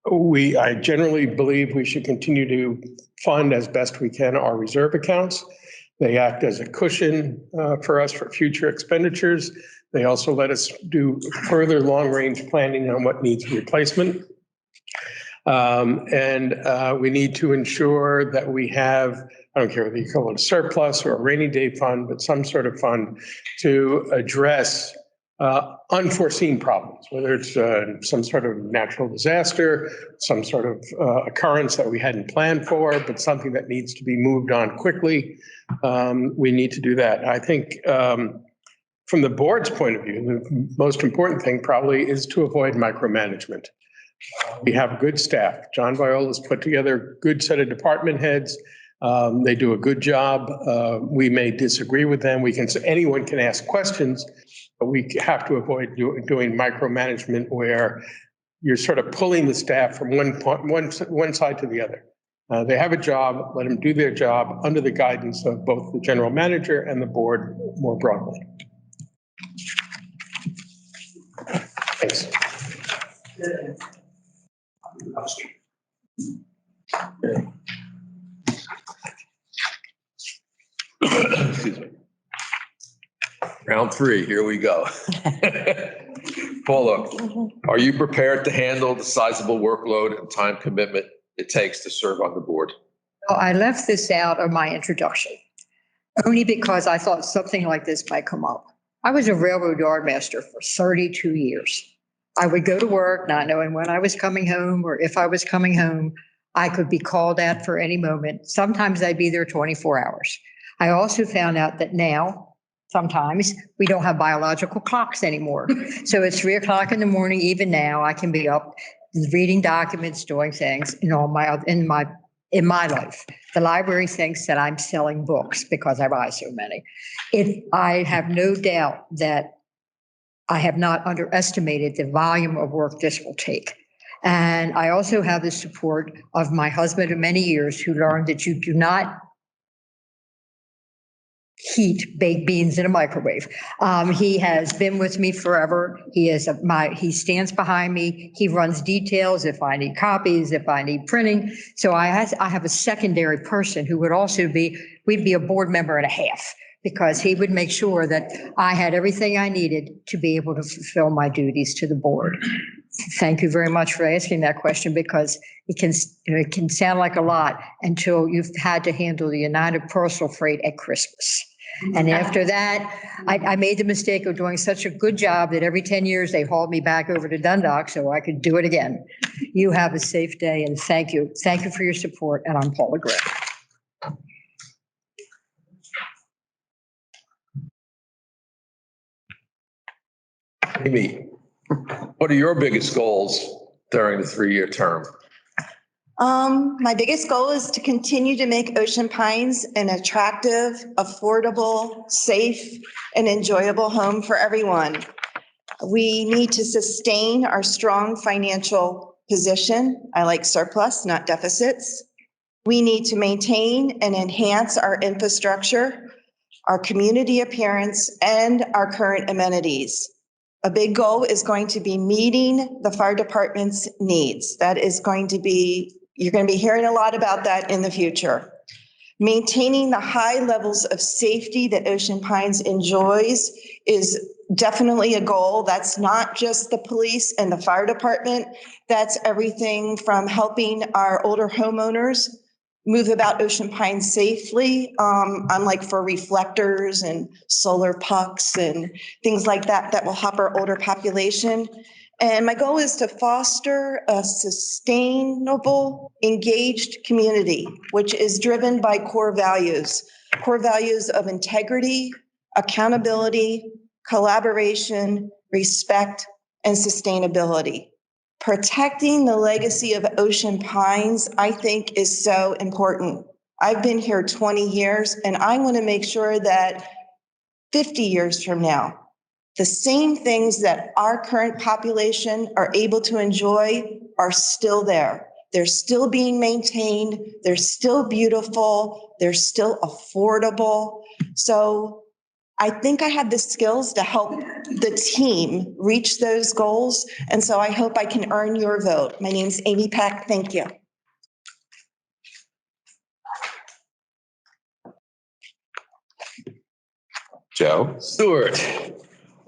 I generally believe we should continue to fund as best we can our reserve accounts. They act as a cushion for us for future expenditures. They also let us do further long-range planning on what needs replacement. We need to ensure that we have, I don't care whether you call it a surplus or a rainy day fund, but some sort of fund to address unforeseen problems, whether it's some sort of natural disaster, some sort of occurrence that we hadn't planned for, but something that needs to be moved on quickly. We need to do that. I think from the board's point of view, the most important thing probably is to avoid micromanagement. We have good staff. John Viola's put together a good set of department heads. They do a good job. We may disagree with them. Anyone can ask questions, but we have to avoid doing micromanagement where you're sort of pulling the staff from one side to the other. They have a job, let them do their job under the guidance of both the general manager and the board more broadly. Thanks. Excuse me. Round three, here we go. Paula, are you prepared to handle the sizable workload and time commitment it takes to serve on the board? Well, I left this out of my introduction, only because I thought something like this might come up. I was a railroad yard master for 32 years. I would go to work not knowing when I was coming home or if I was coming home. I could be called out for any moment. Sometimes I'd be there 24 hours. I also found out that now, sometimes we don't have biological clocks anymore. So it's 3 o'clock in the morning, even now, I can be up reading documents, doing things in my life. The library thinks that I'm selling books because I buy so many. I have no doubt that I have not underestimated the volume of work this will take. And I also have the support of my husband of many years who learned that you do not heat baked beans in a microwave. He has been with me forever. He stands behind me. He runs details if I need copies, if I need printing. So I have a secondary person who would also we'd be a board member and a half, because he would make sure that I had everything I needed to be able to fulfill my duties to the board. Thank you very much for asking that question, because it can sound like a lot until you've had to handle the United Parcel Freight at Christmas. And after that, I made the mistake of doing such a good job that every 10 years they hauled me back over to Dundalk so I could do it again. You have a safe day, and thank you. Thank you for your support. And I'm Paula Gray. Amy, what are your biggest goals during the 3-year term? My biggest goal is to continue to make Ocean Pines an attractive, affordable, safe, and enjoyable home for everyone. We need to sustain our strong financial position. I like surplus, not deficits. We need to maintain and enhance our infrastructure, our community appearance, and our current amenities. A big goal is going to be meeting the fire department's needs. That is going to be, you're going to be hearing a lot about that in the future. Maintaining the high levels of safety that Ocean Pines enjoys is definitely a goal. That's not just the police and the fire department. That's everything from helping our older homeowners move about Ocean Pines safely, unlike for reflectors and solar pucks and things like that that will help our older population. And my goal is to foster a sustainable, engaged community, which is driven by core values of integrity, accountability, collaboration, respect, and sustainability. Protecting the legacy of Ocean Pines, I think, is so important. I've been here 20 years, and I want to make sure that 50 years from now, the same things that our current population are able to enjoy are still there. They're still being maintained. They're still beautiful. They're still affordable. So I think I have the skills to help the team reach those goals. And so I hope I can earn your vote. My name's Amy Peck. Thank you. Joe Stewart.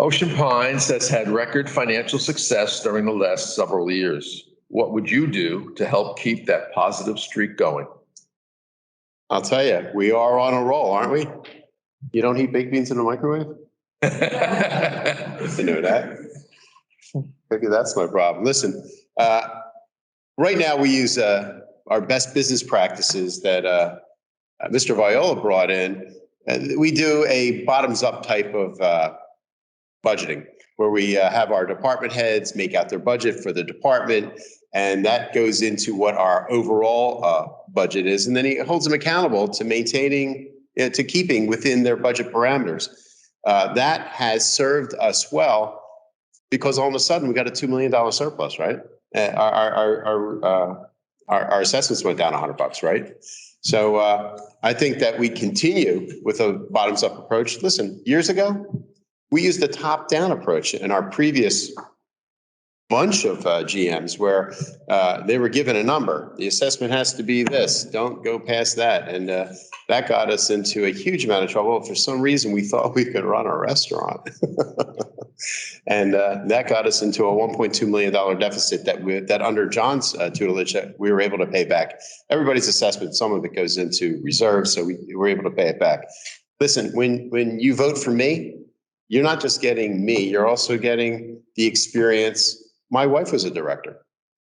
Ocean Pines has had record financial success during the last several years. What would you do to help keep that positive streak going? I'll tell you, we are on a roll, aren't we? You don't eat baked beans in the microwave? You know that? Maybe that's my problem. Listen, right now we use our best business practices that Mr. Viola brought in. We do a bottoms-up type of budgeting where we have our department heads make out their budget for the department, and that goes into what our overall budget is. And then he holds them accountable to maintaining, to keeping within their budget parameters. That has served us well because all of a sudden we got a $2 million surplus, right? Our our assessments went down $100, right? So I think that we continue with a bottoms up approach. Listen, years ago, we used the top down approach in our previous bunch of GMs where they were given a number. The assessment has to be this, don't go past that. And that got us into a huge amount of trouble. For some reason, we thought we could run a restaurant. And that got us into a $1.2 million deficit that under John's tutelage, we were able to pay back. Everybody's assessment, some of it goes into reserves, so we were able to pay it back. Listen, when you vote for me, you're not just getting me, you're also getting the experience. My wife was a director,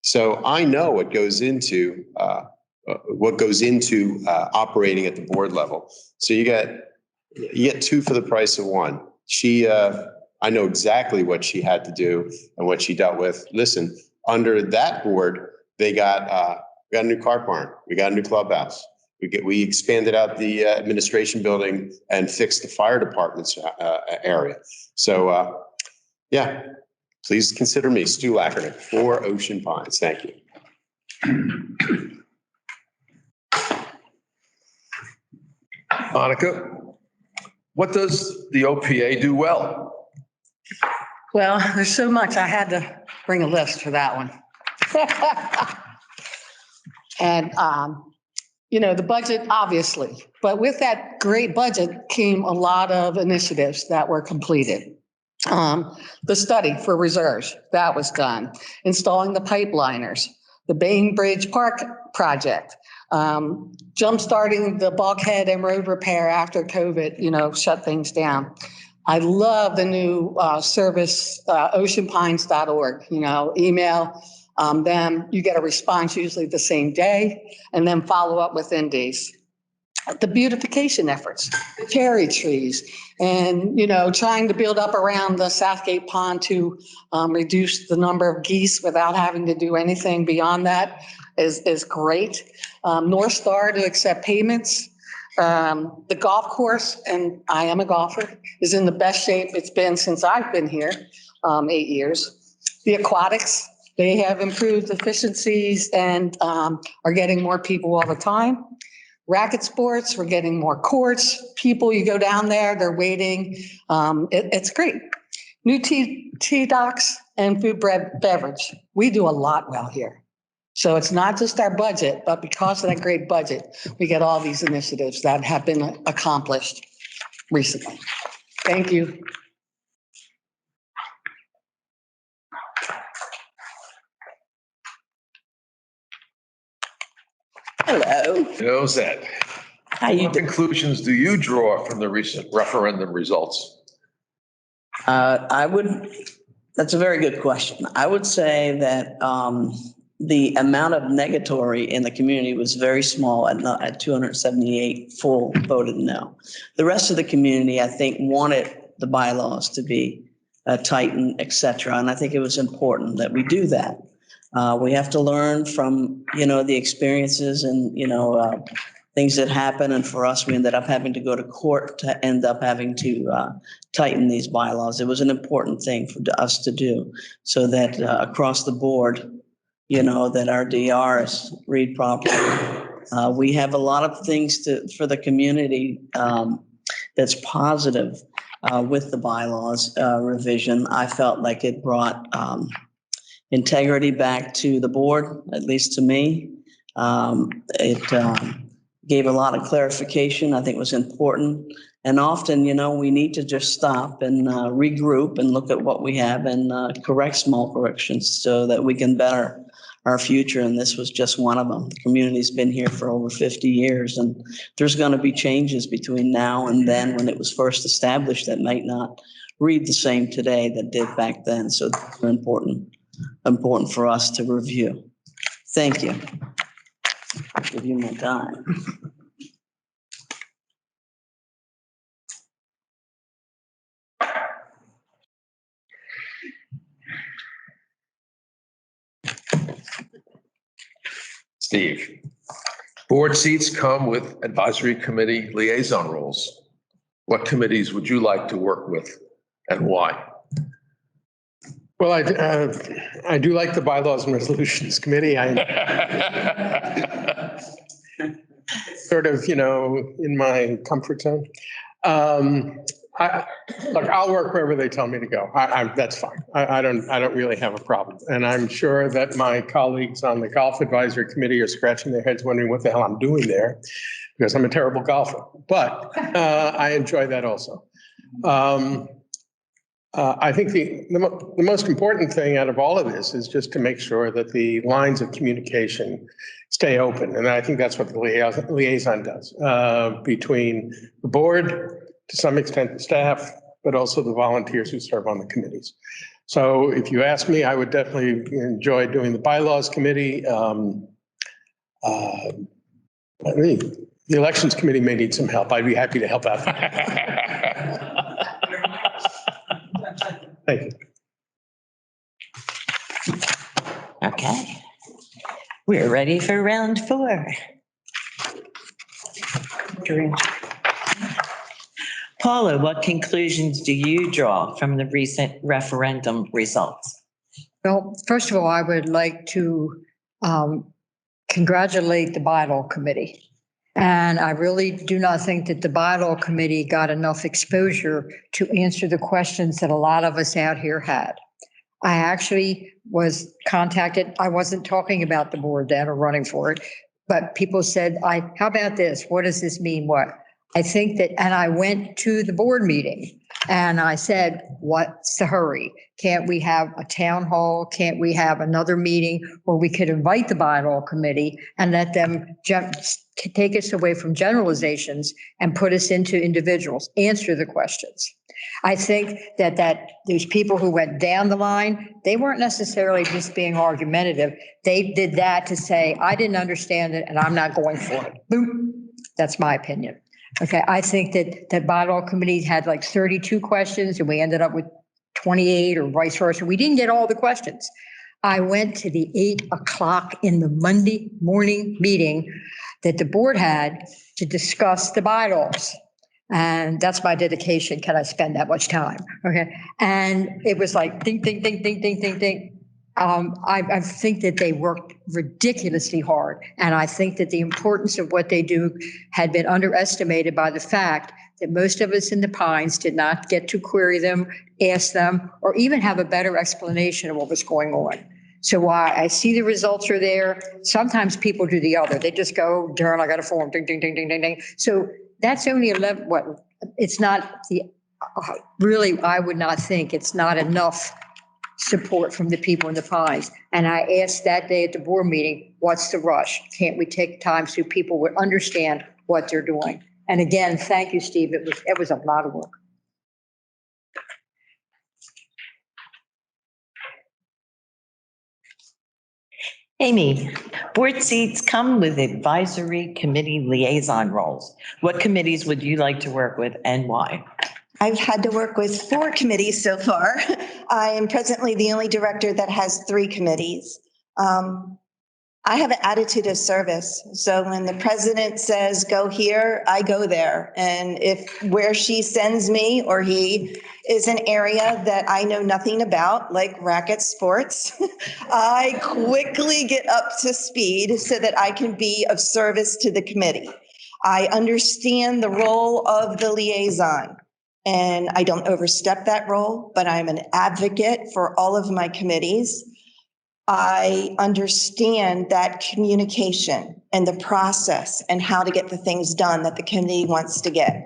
so I know what goes into operating at the board level. So you get two for the price of one. I know exactly what she had to do and what she dealt with. Listen, under that board, we got a new car barn, we got a new clubhouse. We expanded out the administration building and fixed the fire department's area. So yeah. Please consider me, Stu Lackernick, for Ocean Pines. Thank you. Monica, what does the OPA do well? Well, there's so much. I had to bring a list for that one. And, the budget, obviously, but with that great budget came a lot of initiatives that were completed. The study for reserves, that was done. Installing the pipeliners, the Bainbridge Park project, jump-starting the bulkhead and road repair after COVID, shut things down. I love the new service, oceanpines.org, email them. You get a response usually the same day and then follow up within days. The beautification efforts, the cherry trees, and, trying to build up around the Southgate Pond to reduce the number of geese without having to do anything beyond that is great. North Star to accept payments. The golf course, and I am a golfer, is in the best shape it's been since I've been here, 8 years. The aquatics, they have improved efficiencies and are getting more people all the time. Racket sports, we're getting more courts. People, you go down there, they're waiting. It's great. New tea docks and food, beverage. We do a lot well here. So it's not just our budget, but because of that great budget, we get all these initiatives that have been accomplished recently. Thank you. Hello. Knows that. How you What doing? conclusions do you draw from the recent referendum results? That's a very good question. I would say that the amount of negatory in the community was very small at 278 full voted no. The rest of the community, I think, wanted the bylaws to be tightened, et cetera. And I think it was important that we do that. We have to learn from, the experiences and, things that happen. And for us, we ended up having to go to court to end up having to tighten these bylaws. It was an important thing for us to do so that across the board, that our DRs read properly. We have a lot of things for the community that's positive with the bylaws revision. I felt like it brought integrity back to the board, at least to me. It gave a lot of clarification. I think it was important. And often, we need to just stop and regroup and look at what we have and correct small corrections so that we can better our future. And this was just one of them. The community's been here for over 50 years, and there's going to be changes between now and then when it was first established that might not read the same today that did back then. So it's important for us to review. Thank you. I'll give you my time. Steve, board seats come with advisory committee liaison roles. What committees would you like to work with and why? Well, I do like the Bylaws and Resolutions Committee. Sort of, in my comfort zone. Look, I'll work wherever they tell me to go. That's fine. I don't really have a problem. And I'm sure that my colleagues on the Golf Advisory Committee are scratching their heads wondering what the hell I'm doing there because I'm a terrible golfer. But I enjoy that also. I think the most important thing out of all of this is just to make sure that the lines of communication stay open. And I think that's what the liaison does between the board, to some extent the staff, but also the volunteers who serve on the committees. So if you ask me, I would definitely enjoy doing the Bylaws Committee. The Elections Committee may need some help. I'd be happy to help out. Thank you. Okay. We're ready for round 4. Paula, what conclusions do you draw from the recent referendum results? Well, first of all, I would like to congratulate the bylaw committee. And I really do not think that the bylaw committee got enough exposure to answer the questions that a lot of us out here had. I actually was contacted. I wasn't talking about the board then or running for it, but people said, how about this? What does this mean? What? I think that, and I went to the board meeting and I said, what's the hurry? Can't we have a town hall? Can't we have another meeting where we could invite the bylaw committee and let them take us away from generalizations and put us into individuals, answer the questions. I think that these people who went down the line, they weren't necessarily just being argumentative. They did that to say, I didn't understand it and I'm not going for it. Boom. That's my opinion. Okay, I think that bylaw committee had like 32 questions and we ended up with 28 or vice versa. We didn't get all the questions. I went to the 8:00 in the Monday morning meeting that the board had to discuss the bylaws. And that's my dedication. Can I spend that much time? Okay. And it was like, ding, ding, ding, ding, ding, ding, ding. I think that they worked ridiculously hard. And I think that the importance of what they do had been underestimated by the fact that most of us in the Pines did not get to query them, ask them, or even have a better explanation of what was going on. So while I see the results are there, sometimes people do the other. They just go, darn, I got a form, ding, ding, ding, ding, ding, ding. So that's only 11, it's not really, I would not think it's not enough support from the people in the Pines. And I asked that day at the board meeting, what's the rush? Can't we take time so people would understand what they're doing? And again, thank you, Steve. It was a lot of work. Amy, board seats come with advisory committee liaison roles. What committees would you like to work with and why? I've had to work with 4 committees so far. I am presently the only director that has 3 committees. I have an attitude of service. So when the president says, go here, I go there. And if where she sends me or he is an area that I know nothing about, like racket sports, I quickly get up to speed so that I can be of service to the committee. I understand the role of the liaison. And I don't overstep that role, but I'm an advocate for all of my committees. I understand that communication and the process and how to get the things done that the committee wants to get.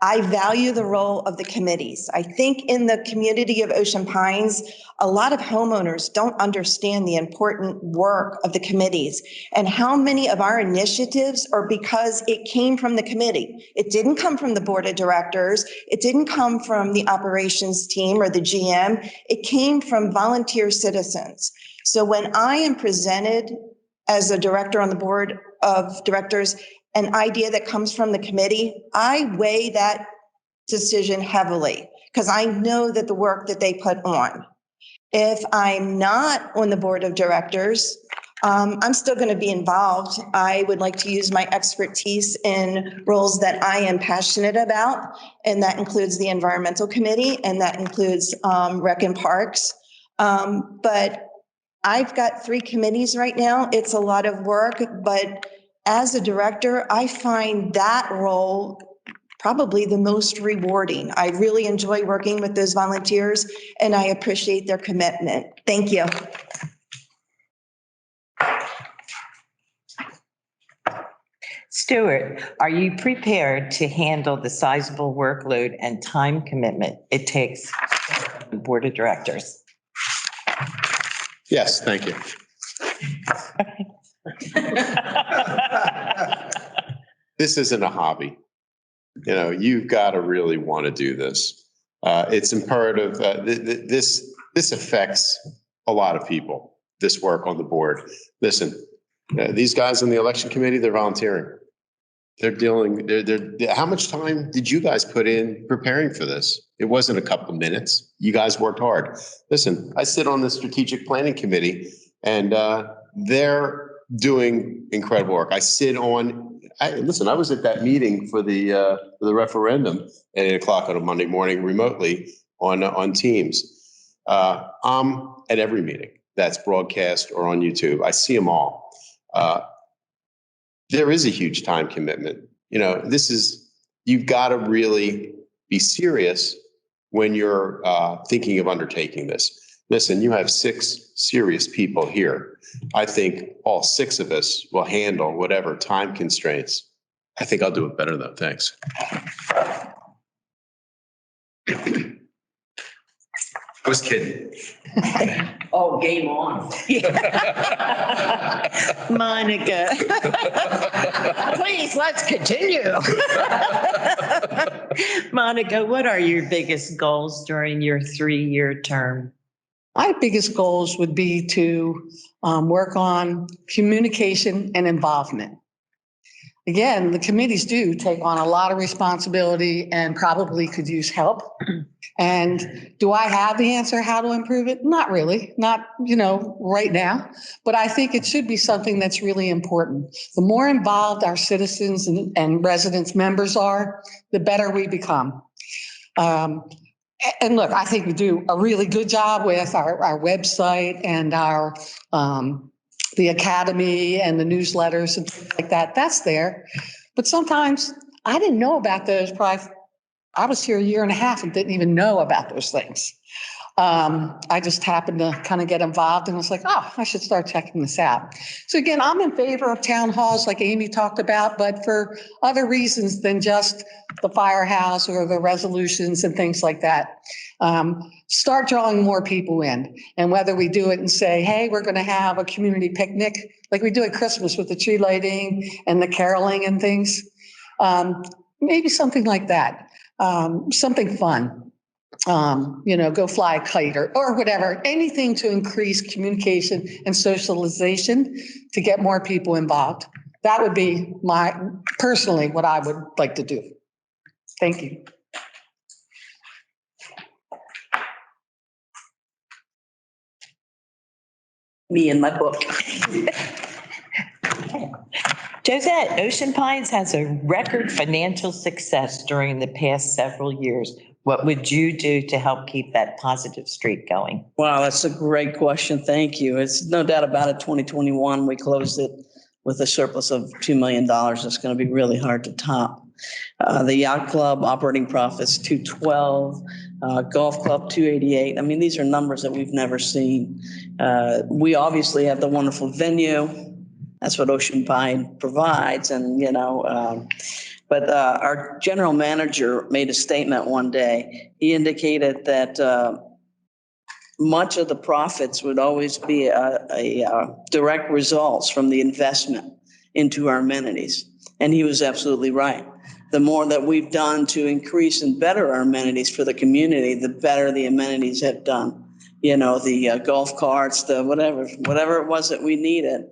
I value the role of the committees. I think in the community of Ocean Pines, a lot of homeowners don't understand the important work of the committees and how many of our initiatives are because it came from the committee. It didn't come from the board of directors. It didn't come from the operations team or the GM. It came from volunteer citizens. So when I am presented as a director on the board of directors, an idea that comes from the committee, I weigh that decision heavily because I know that the work that they put on. If I'm not on the board of directors, I'm still going to be involved. I would like to use my expertise in roles that I am passionate about, and that includes the environmental committee, and that includes Rec and Parks. But I've got 3 committees right now. It's a lot of work, but as a director, I find that role probably the most rewarding. I really enjoy working with those volunteers and I appreciate their commitment. Thank you. Stuart, are you prepared to handle the sizable workload and time commitment it takes on the Board of Directors? Yes, thank you. This isn't a hobby. You know, you've got to really want to do this. It's imperative. This affects a lot of people, this work on the board. Listen, these guys on the election committee, they're volunteering. How much time did you guys put in preparing for this? It wasn't a couple of minutes. You guys worked hard. Listen, I sit on the strategic planning committee and they're doing incredible work. I was at that meeting for the referendum at 8 o'clock on a Monday morning remotely on Teams. I'm at every meeting that's broadcast or on YouTube. I see them all. There is a huge time commitment. You know, you've got to really be serious when you're thinking of undertaking this. Listen, you have 6 serious people here. I think all 6 of us will handle whatever time constraints. I think I'll do it better though. Thanks. I was kidding. Oh, game on. Monica. Please, let's continue. Monica, what are your biggest goals during your 3-year term? My biggest goals would be to work on communication and involvement. Again, the committees do take on a lot of responsibility and probably could use help. And do I have the answer how to improve it? Not really, not, right now, but I think it should be something that's really important. The more involved our citizens and residents members are, the better we become. And look, I think we do a really good job with our website and our the academy and the newsletters and things like that. That's there. But sometimes I didn't know about those. I was here 1.5 years and didn't even know about those things. I just happened to kind of get involved and was like, oh, I should start checking this out. So again, I'm in favor of town halls like Amy talked about, but for other reasons than just the firehouse or the resolutions and things like that. Start drawing more people in. And whether we do it and say, hey, we're going to have a community picnic like we do at Christmas with the tree lighting and the caroling and things. Maybe something like that. Something fun. Go fly a kite or whatever, anything to increase communication and socialization to get more people involved. That would be personally what I would like to do. Thank you. Me and my book. Josette, Ocean Pines has a record financial success during the past several years. What would you do to help keep that positive streak going? Wow, that's a great question. Thank you. It's no doubt about it. 2021, we closed it with a surplus of $2 million. It's going to be really hard to top. The yacht club operating profits 212, golf club 288. I mean, these are numbers that we've never seen. We obviously have the wonderful venue. That's what Ocean Pine provides, and But our general manager made a statement one day. He indicated that much of the profits would always be a direct results from the investment into our amenities. And he was absolutely right. The more that we've done to increase and better our amenities for the community, the better the amenities have done. The golf carts, the whatever it was that we needed.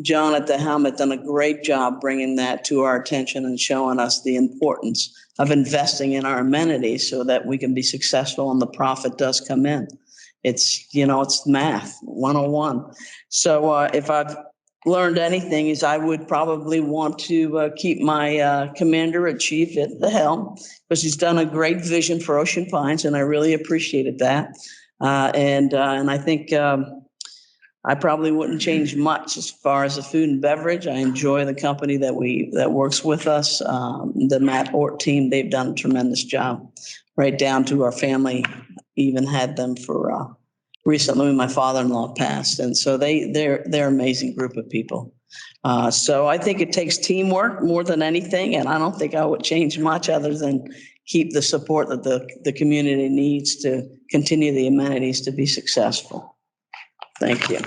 John at the helm had done a great job bringing that to our attention and showing us the importance of investing in our amenities so that we can be successful and the profit does come in. It's math 101. So if I've learned anything is I would probably want to keep my commander-in-chief at the helm because he's done a great vision for Ocean Pines and I really appreciated that. And I think I probably wouldn't change much as far as the food and beverage. I enjoy the company that works with us. The Matt Ort team, they've done a tremendous job, right down to our family. Even had them for recently when my father-in-law passed. And so they're an amazing group of people. So I think it takes teamwork more than anything. And I don't think I would change much other than keep the support that the community needs to continue the amenities to be successful. Thank you.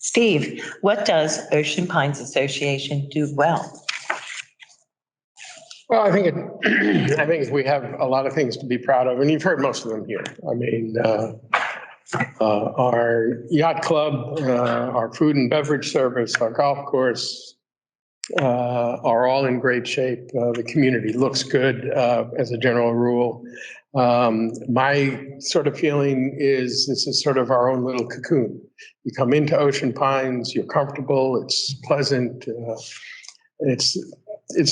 Steve, what does Ocean Pines Association do well? Well, I think we have a lot of things to be proud of, and you've heard most of them here. I mean, our yacht club, our food and beverage service, our golf course are all in great shape. The community looks good as a general rule. My sort of feeling is this is sort of our own little cocoon. You come into Ocean Pines, you're comfortable, it's pleasant, it's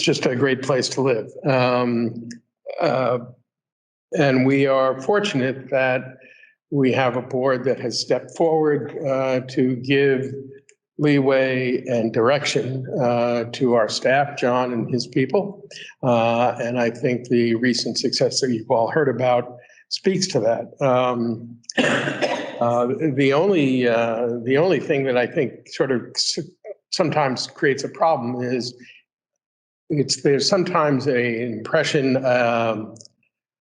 just a great place to live. And we are fortunate that we have a board that has stepped forward to give leeway and direction to our staff, John and his people. And I think the recent success that you've all heard about speaks to that. The only thing that I think sort of sometimes creates a problem is there's sometimes an impression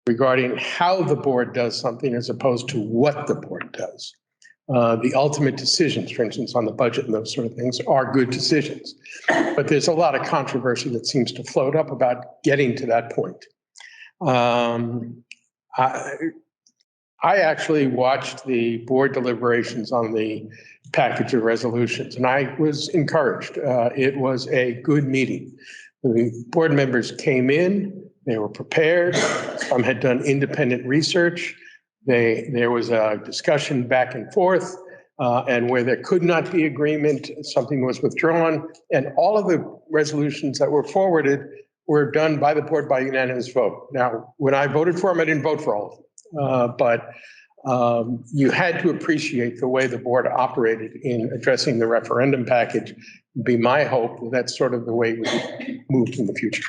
regarding how the board does something as opposed to what the board does. The ultimate decisions, for instance, on the budget and those sort of things are good decisions. But there's a lot of controversy that seems to float up about getting to that point. I actually watched the board deliberations on the package of resolutions, and I was encouraged. It was a good meeting. The board members came in, they were prepared, some had done independent research. There was a discussion back and forth, and where there could not be agreement, something was withdrawn. And all of the resolutions that were forwarded were done by the board by unanimous vote. Now, when I voted for them, I didn't vote for all of them. But you had to appreciate the way the board operated in addressing the referendum package. It'd be my hope that that's sort of the way we move in the future.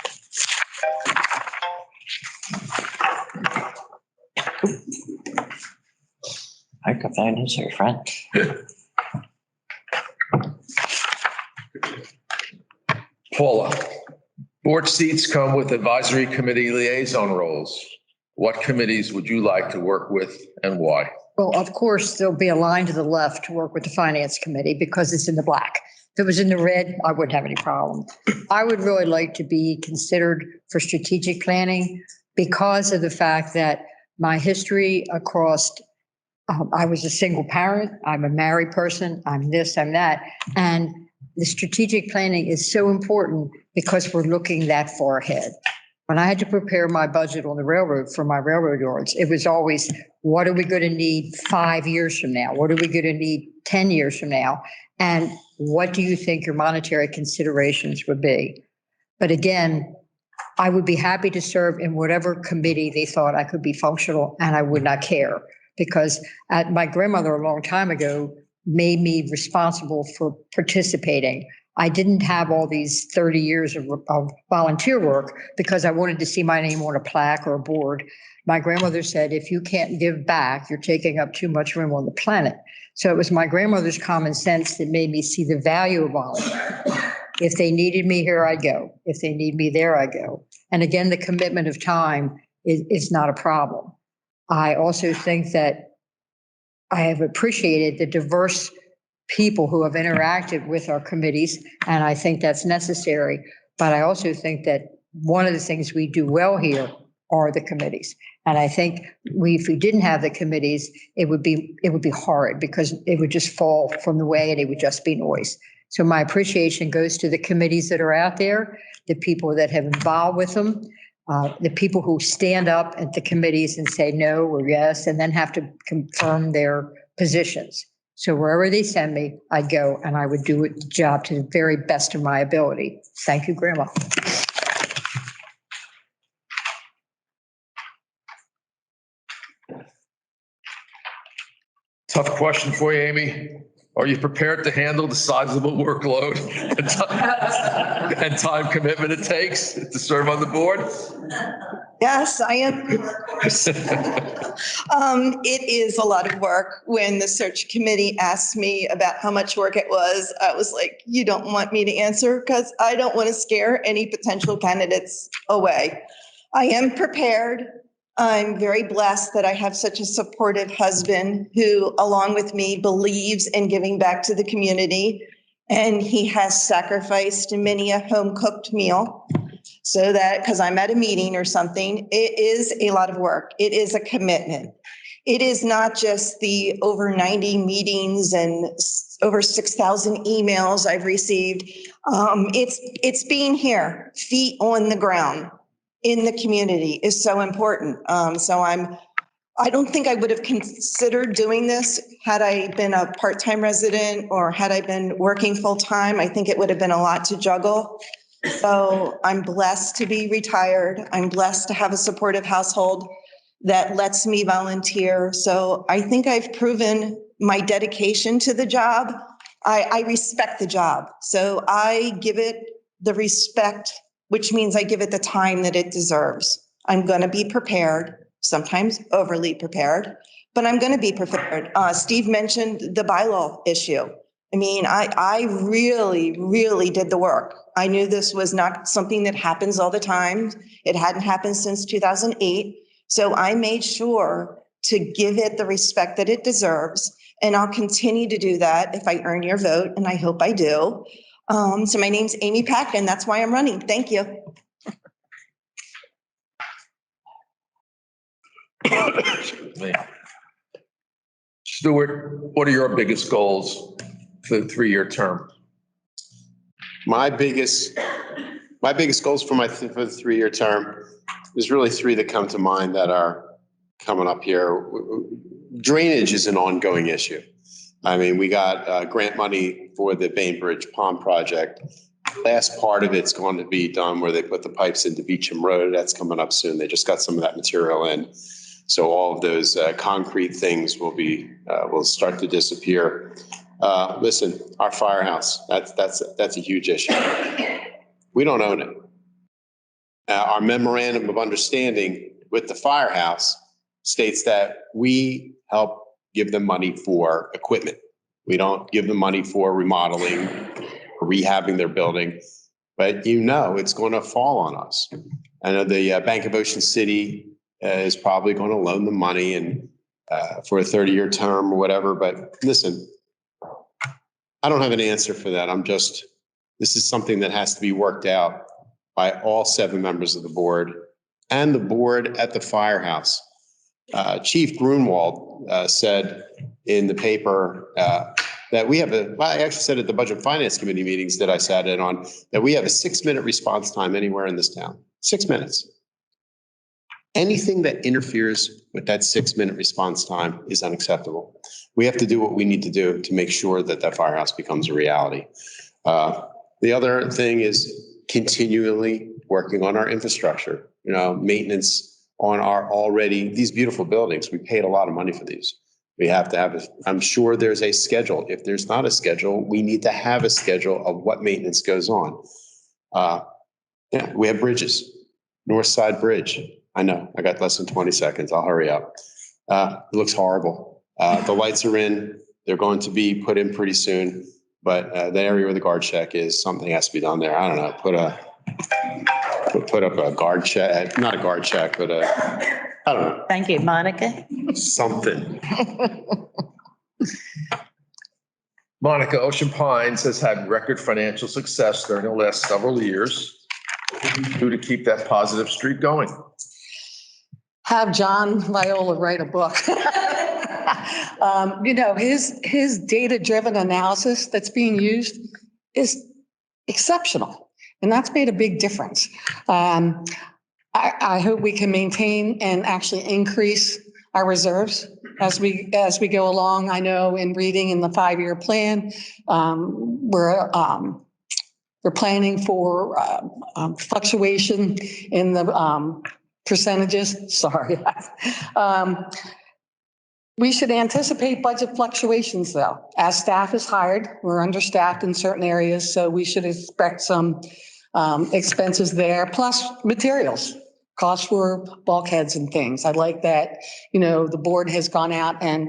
Microphone is your friend. Paula, board seats come with advisory committee liaison roles. What committees would you like to work with and why? Well, of course, there'll be a line to the left to work with the finance committee because it's in the black. If it was in the red, I wouldn't have any problem. I would really like to be considered for strategic planning because of the fact that my history across, I was a single parent, I'm a married person, I'm this, I'm that. And the strategic planning is so important because we're looking that far ahead. When I had to prepare my budget on the railroad for my railroad yards, it was always, what are we going to need 5 years from now? What are we going to need 10 years from now? And what do you think your monetary considerations would be? But again, I would be happy to serve in whatever committee they thought I could be functional, and I would not care because my grandmother a long time ago made me responsible for participating. I didn't have all these 30 years of volunteer work because I wanted to see my name on a plaque or a board. My grandmother said, if you can't give back, you're taking up too much room on the planet. So it was my grandmother's common sense that made me see the value of volunteer. If they needed me here, I'd go. If they need me there, I go. And again, the commitment of time is not a problem. I also think that I have appreciated the diverse people who have interacted with our committees, and I think that's necessary. But I also think that one of the things we do well here are the committees. And I think if we didn't have the committees, it would be hard because it would just fall from the way and it would just be noise. So my appreciation goes to the committees that are out there, the people that have involved with them. the people who stand up at the committees and say no or yes, and then have to confirm their positions. So wherever they send me, I go and I would do the job to the very best of my ability. Thank you, Grandma. Tough question for you, Amy. Are you prepared to handle the sizable workload and time commitment it takes to serve on the board? Yes, I am. It is a lot of work. When the search committee asked me about how much work it was, I was like, you don't want me to answer because I don't want to scare any potential candidates away. I am prepared. I'm very blessed that I have such a supportive husband who, along with me, believes in giving back to the community. And he has sacrificed many a home-cooked meal so that, because I'm at a meeting or something, it is a lot of work. It is a commitment. It is not just the over 90 meetings and over 6,000 emails I've received. It's being here, feet on the ground in the community is so important. I don't think I would have considered doing this had I been a part-time resident or had I been working full-time. I think it would have been a lot to juggle. So I'm blessed to be retired. I'm blessed to have a supportive household that lets me volunteer. So I think I've proven my dedication to the job. I respect the job. So I give it the respect, which means I give it the time that it deserves. I'm going to be prepared, sometimes overly prepared, but I'm going to be prepared. Steve mentioned the bylaw issue. I mean, I really, really did the work. I knew this was not something that happens all the time. It hadn't happened since 2008. So I made sure to give it the respect that it deserves. And I'll continue to do that if I earn your vote, and I hope I do. So my name's Amy Pack, and that's why I'm running. Thank you. Stuart, what are your biggest goals for the 3-year term? My biggest goals for the 3-year term, there's really 3 that come to mind that are coming up here. Drainage is an ongoing issue. I mean, we got grant money for the Bainbridge Pond project. Last part of it's going to be done where they put the pipes into Beecham Road. That's coming up soon. They just got some of that material in. So all of those concrete things will start to disappear. Listen, our firehouse, that's a huge issue. We don't own it. Our memorandum of understanding with the firehouse states that we help give them money for equipment. We don't give them money for remodeling or rehabbing their building, but it's going to fall on us. I know the Bank of Ocean City is probably going to loan them money and for a 30-year term or whatever. But listen, I don't have an answer for that. This is something that has to be worked out by all 7 members of the board and the board at the firehouse. Chief Grunwald said in the paper that we have I actually said at the Budget Finance Committee meetings that I sat in on, that we have a 6-minute response time anywhere in this town. 6 minutes. Anything that interferes with that 6-minute response time is unacceptable. We have to do what we need to do to make sure that that firehouse becomes a reality. The other thing is continually working on our infrastructure, maintenance on these beautiful buildings. We paid a lot of money for these. We have to have, I'm sure there's a schedule. If there's not a schedule, we need to have a schedule of what maintenance goes on. We have bridges, North Side Bridge. I know, I got less than 20 seconds. I'll hurry up. It looks horrible. The lights are in. They're going to be put in pretty soon. But the area where the guard check is, something has to be done there. I don't know, put up a guard check, not a guard check, but I don't know. Thank you, Monica. Something. Monica, Ocean Pines has had record financial success during the last several years. What do you do to keep that positive streak going? Have John Viola write a book. His data-driven analysis that's being used is exceptional, and that's made a big difference. I hope we can maintain and actually increase our reserves as we go along. I know in reading in the 5-year plan, we're planning for fluctuation in the percentages. Sorry. We should anticipate budget fluctuations though. As staff is hired, we're understaffed in certain areas, so we should expect some expenses there, plus materials, costs for bulkheads and things. I like that, the board has gone out and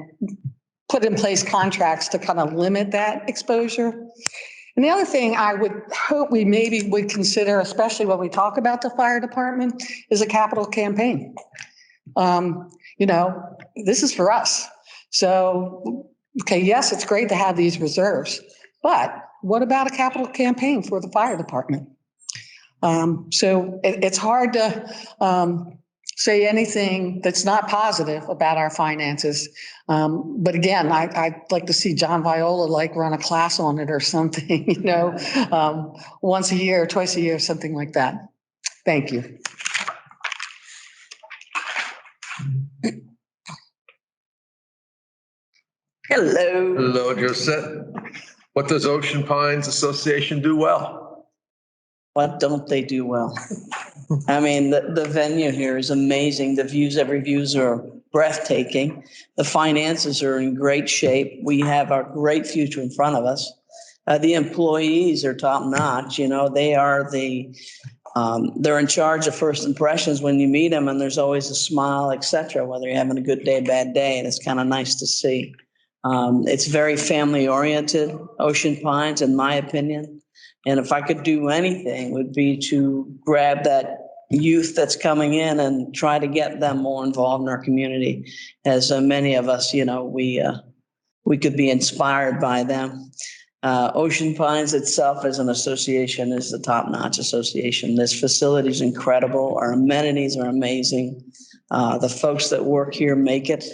put in place contracts to kind of limit that exposure. And the other thing I would hope we maybe would consider, especially when we talk about the fire department, is a capital campaign. This is for us. So, okay, yes, it's great to have these reserves, but what about a capital campaign for the fire department? So it's hard to say anything that's not positive about our finances. But again, I'd like to see John Viola run a class on it or something, once a year, twice a year, something like that. Thank you. Hello. Hello, Josette. What does Ocean Pines Association do well? What don't they do well? I mean, the venue here is amazing. The views, every views are breathtaking. The finances are in great shape. We have a great future in front of us. The employees are top notch. They are they're in charge of first impressions when you meet them, and there's always a smile, etc., whether you're having a good day, bad day, and it's kind of nice to see. It's very family oriented, Ocean Pines, in my opinion. And if I could do anything, would be to grab that youth that's coming in and try to get them more involved in our community. As many of us, we could be inspired by them. Ocean Pines itself as an association is the top-notch association. This facility is incredible. Our amenities are amazing. The folks that work here make it.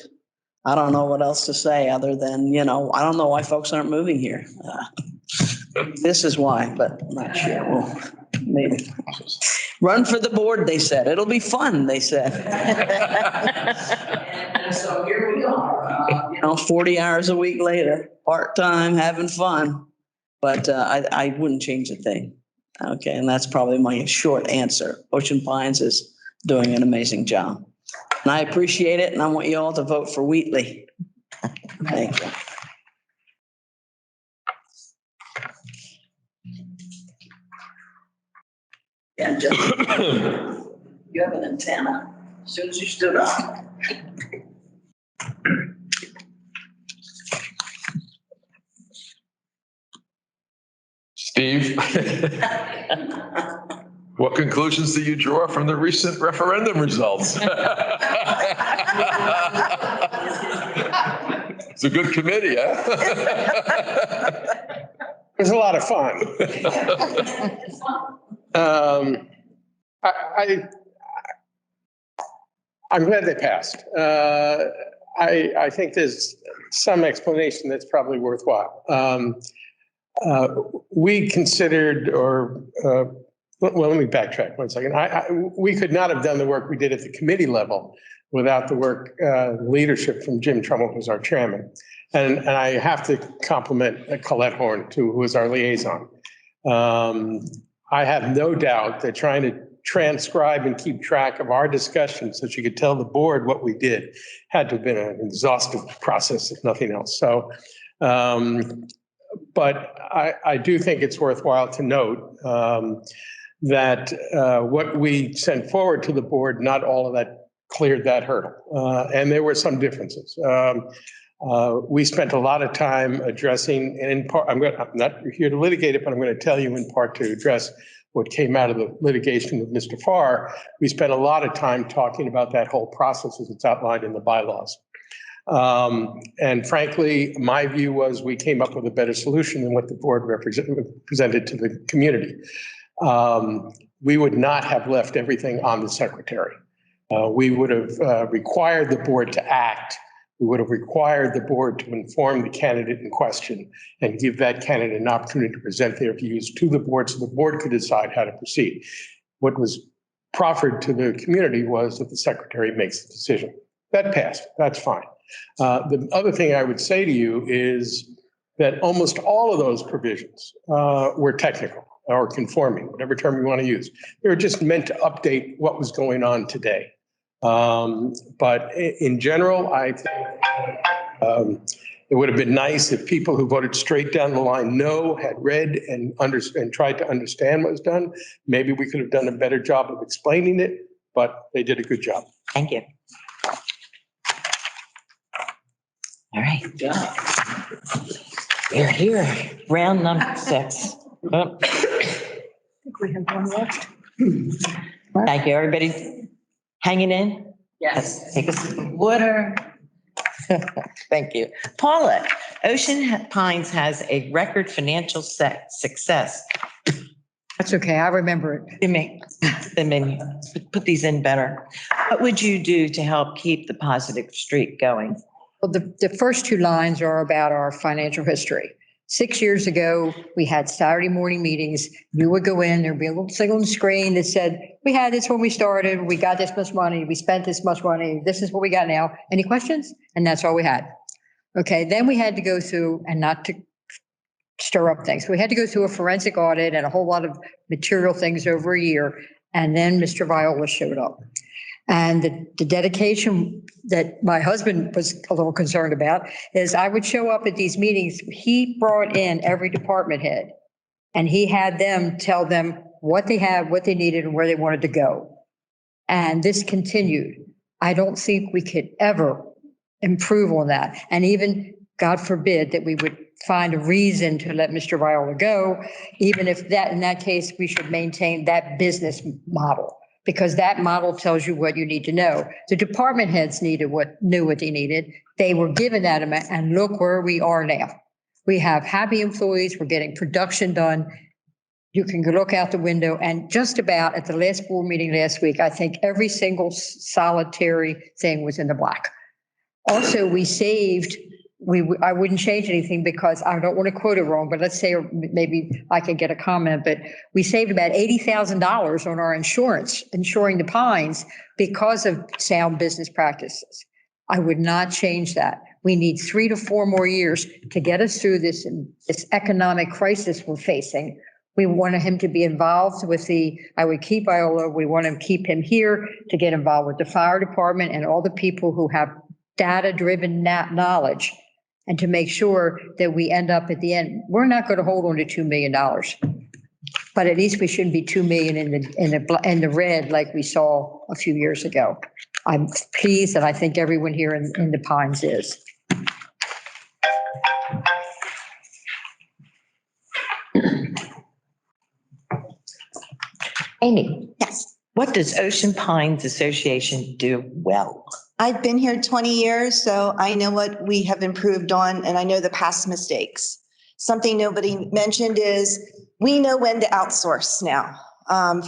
I don't know what else to say other than, I don't know why folks aren't moving here. This is why, but I'm not sure. Well, maybe. Run for the board, they said. It'll be fun, they said. And so here we are, 40 hours a week later, part-time, having fun. But I wouldn't change a thing. Okay, and that's probably my short answer. Ocean Pines is doing an amazing job. And I appreciate it, and I want you all to vote for Wheatley. Thank you. Yeah, Justin, you have an antenna as soon as you stood up. Steve? What conclusions do you draw from the recent referendum results? It's a good committee, huh? It was a lot of fun. I'm glad they passed. I think there's some explanation that's probably worthwhile. We considered, well, let me backtrack 1 second. We could not have done the work we did at the committee level without the work, leadership from Jim Trummell, who's our chairman. And I have to compliment Colette Horn, too, who is our liaison. I have no doubt that trying to transcribe and keep track of our discussions so she could tell the board what we did had to have been an exhaustive process, if nothing else. So, but I do think it's worthwhile to note that what we sent forward to the board, not all of that cleared that hurdle. And there were some differences. We spent a lot of time addressing, and in part, I'm not here to litigate it, but I'm going to tell you in part to address what came out of the litigation with Mr. Farr. We spent a lot of time talking about that whole process as it's outlined in the bylaws. And frankly, my view was we came up with a better solution than what the board presented to the community. We would not have left everything on the secretary. We would have required the board to act. We would have required the board to inform the candidate in question and give that candidate an opportunity to present their views to the board so the board could decide how to proceed. What was proffered to the community was that the secretary makes the decision. That passed. That's fine. The other thing I would say to you is that almost all of those provisions were technical or conforming, whatever term you want to use. They were just meant to update what was going on today. But in general, I think it would have been nice if people who voted straight down the line no had read and tried to understand what was done. Maybe we could have done a better job of explaining it, but they did a good job. Thank you. All right. We're here, round number 6. Oh. We have one left. Thank you, everybody. Hanging in? Yes. Take a sip of water. Thank you. Paula, Ocean Pines has a record financial success. That's okay. I remember it. They may put these in better. What would you do to help keep the positive streak going? Well, the first 2 lines are about our financial history. 6 years ago, we had Saturday morning meetings. You would go in, there'd be a little thing on the screen that said, we had this when we started, we got this much money, we spent this much money, this is what we got now. Any questions? And that's all we had. Okay, then we had to go through, and not to stir up things, we had to go through a forensic audit and a whole lot of material things over a year. And then Mr. Viola showed up. And the dedication that my husband was a little concerned about is I would show up at these meetings. He brought in every department head and he had them tell them what they had, what they needed, and where they wanted to go. And this continued. I don't think we could ever improve on that. And even, God forbid, that we would find a reason to let Mr. Viola go, even if that, in that case, we should maintain that business model. Because that model tells you what you need to know. The department heads knew what they needed. They were given that amount, and look where we are now. We have happy employees. We're getting production done. You can look out the window, and just about at the last board meeting last week, I think every single solitary thing was in the black. Also, we saved. I wouldn't change anything because I don't want to quote it wrong, but let's say maybe I could get a comment, but we saved about $80,000 on our insurance, insuring the Pines because of sound business practices. I would not change that. We need 3 to 4 more years to get us through this economic crisis we're facing. We wanted him to be involved with I would keep Viola. We want to keep him here to get involved with the fire department and all the people who have data-driven knowledge. And to make sure that we end up at the end, we're not going to hold on to $2 million, but at least we shouldn't be 2 million in the red like we saw a few years ago. I'm pleased, and I think everyone here in the Pines is. Amy. Yes. What does Ocean Pines Association do well? I've been here 20 years, so I know what we have improved on, and I know the past mistakes. Something nobody mentioned is we know when to outsource now.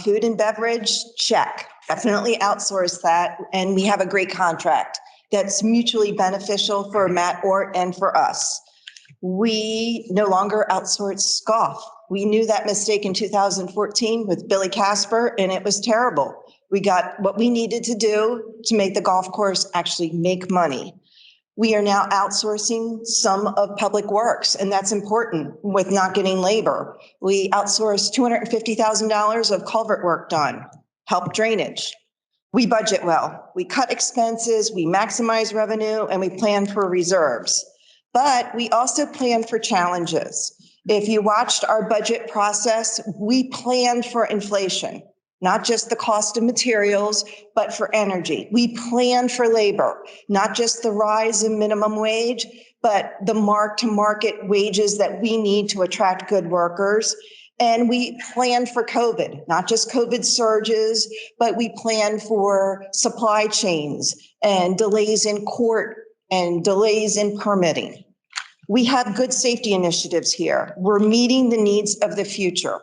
Food and beverage, check. Definitely outsource that, and we have a great contract that's mutually beneficial for Matt Ort and for us. We no longer outsource golf. We knew that mistake in 2014 with Billy Casper, and it was terrible. We got what we needed to do to make the golf course actually make money. We are now outsourcing some of public works, and that's important with not getting labor. We outsourced $250,000 of culvert work done, help drainage. We budget well. We cut expenses, we maximize revenue, and we plan for reserves. But we also plan for challenges. If you watched our budget process, we planned for inflation. Not just the cost of materials, but for energy. We plan for labor, not just the rise in minimum wage, but the mark-to-market wages that we need to attract good workers. And we plan for COVID, not just COVID surges, but we plan for supply chains and delays in court and delays in permitting. We have good safety initiatives here. We're meeting the needs of the future.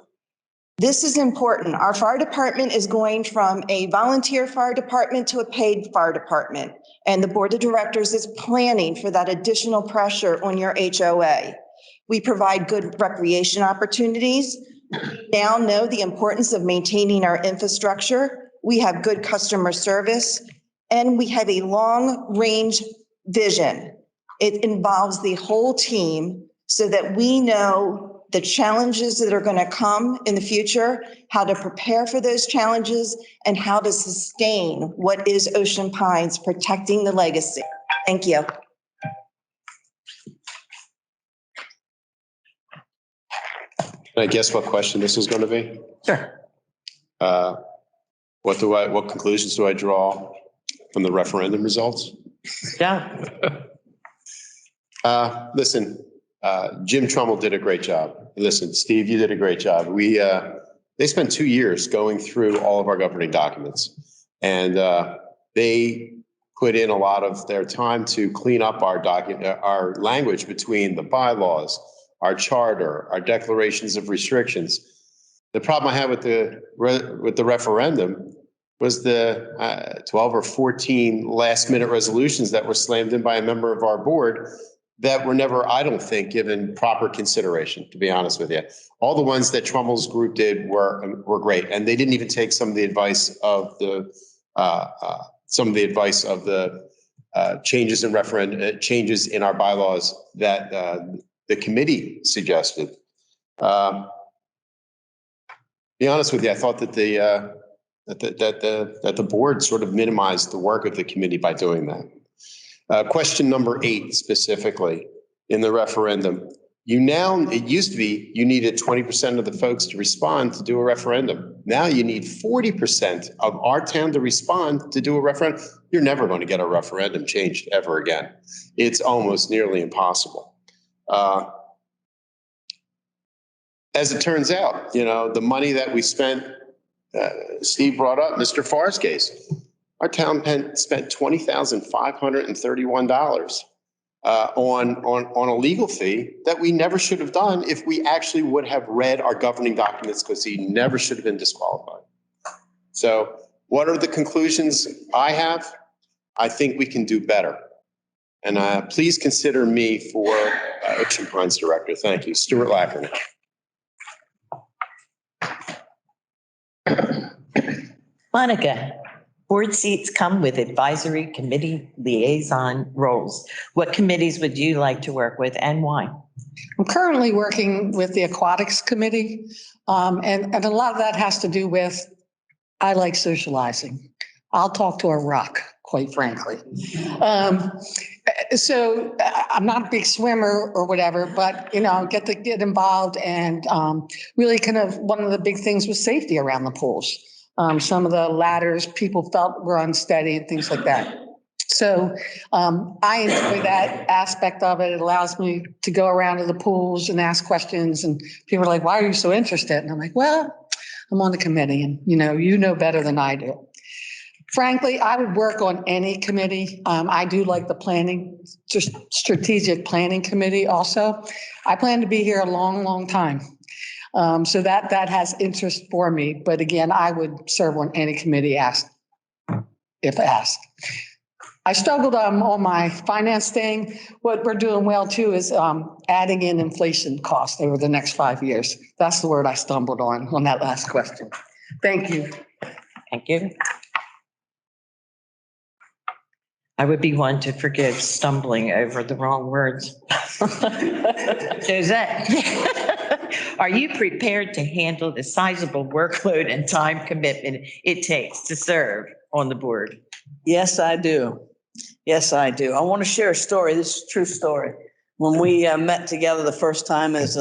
This is important. Our fire department is going from a volunteer fire department to a paid fire department. And the board of directors is planning for that additional pressure on your HOA. We provide good recreation opportunities. We now know the importance of maintaining our infrastructure. we have good customer service, and we have a long-range vision. It involves the whole team so that we know the challenges that are going to come in the future, how to prepare for those challenges, and how to sustain what is Ocean Pines, protecting the legacy. Thank you. Can I guess what question this is going to be? Sure. What conclusions do I draw from the referendum results? Yeah. Listen, Jim Trummell did a great job. Listen, Steve, you did a great job. They spent 2 years going through all of our governing documents, and they put in a lot of their time to clean up our language between the bylaws, our charter, our declarations of restrictions. The problem I had with the referendum was the 12 or 14 last minute resolutions that were slammed in by a member of our board that were never, I don't think, given proper consideration, to be honest with you. All the ones that Trummell's group did were great, and they didn't even take some of the advice of the changes in our bylaws that the committee suggested. Be honest with you, I thought that the board sort of minimized the work of the committee by doing that. Question number 8 specifically in the referendum. It used to be you needed 20% of the folks to respond to do a referendum. Now you need 40% of our town to respond to do a referendum. You're never going to get a referendum changed ever again. It's almost nearly impossible. As it turns out, the money that we spent, Steve brought up Mr. Farr's case. Our town spent $20,531 on a legal fee that we never should have done if we actually would have read our governing documents, because he never should have been disqualified. So what are the conclusions I have? I think we can do better. And please consider me for Ocean Pines Director. Thank you. Stuart Lackernick. Monica, board seats come with advisory committee liaison roles. What committees would you like to work with and why? I'm currently working with the Aquatics Committee, and a lot of that has to do with, I like socializing. I'll talk to a rock, quite frankly. So I'm not a big swimmer or whatever, but, get to get involved, and really kind of one of the big things was safety around the pools. Some of the ladders people felt were unsteady and things like that. So I enjoy that aspect of it. It allows me to go around to the pools and ask questions, and people are like, why are you so interested? And I'm like, well, I'm on the committee, and you know better than I do. Frankly, I would work on any committee. I do like the planning, just strategic planning committee also. I plan to be here a long, long time. So that has interest for me. But again, I would serve on any committee if asked. I struggled on my finance thing. What we're doing well too is adding in inflation costs over the next 5 years. That's the word I stumbled on that last question. Thank you. Thank you. I would be one to forgive stumbling over the wrong words. Josette, are you prepared to handle the sizable workload and time commitment it takes to serve on the board? Yes, I do. Yes, I do. I want to share a story. This is a true story. When we met together the first time as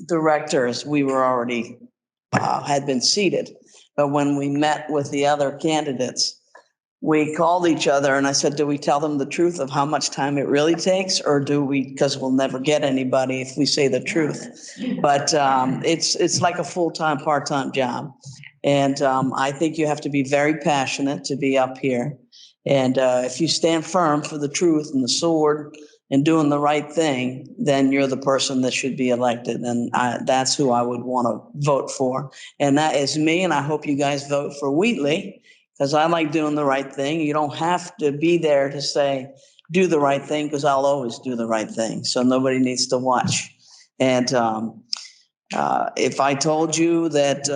directors, we were already had been seated. But when we met with the other candidates, we called each other and I said, do we tell them the truth of how much time it really takes, or do we, because we'll never get anybody if we say the truth. But it's like a full-time, part-time job. And I think you have to be very passionate to be up here. And if you stand firm for the truth and the sword and doing the right thing, then you're the person that should be elected. And that's who I would want to vote for. And that is me. And I hope you guys vote for Wheatley, because I like doing the right thing. You don't have to be there to say, do the right thing, because I'll always do the right thing. So nobody needs to watch. And If I told you that,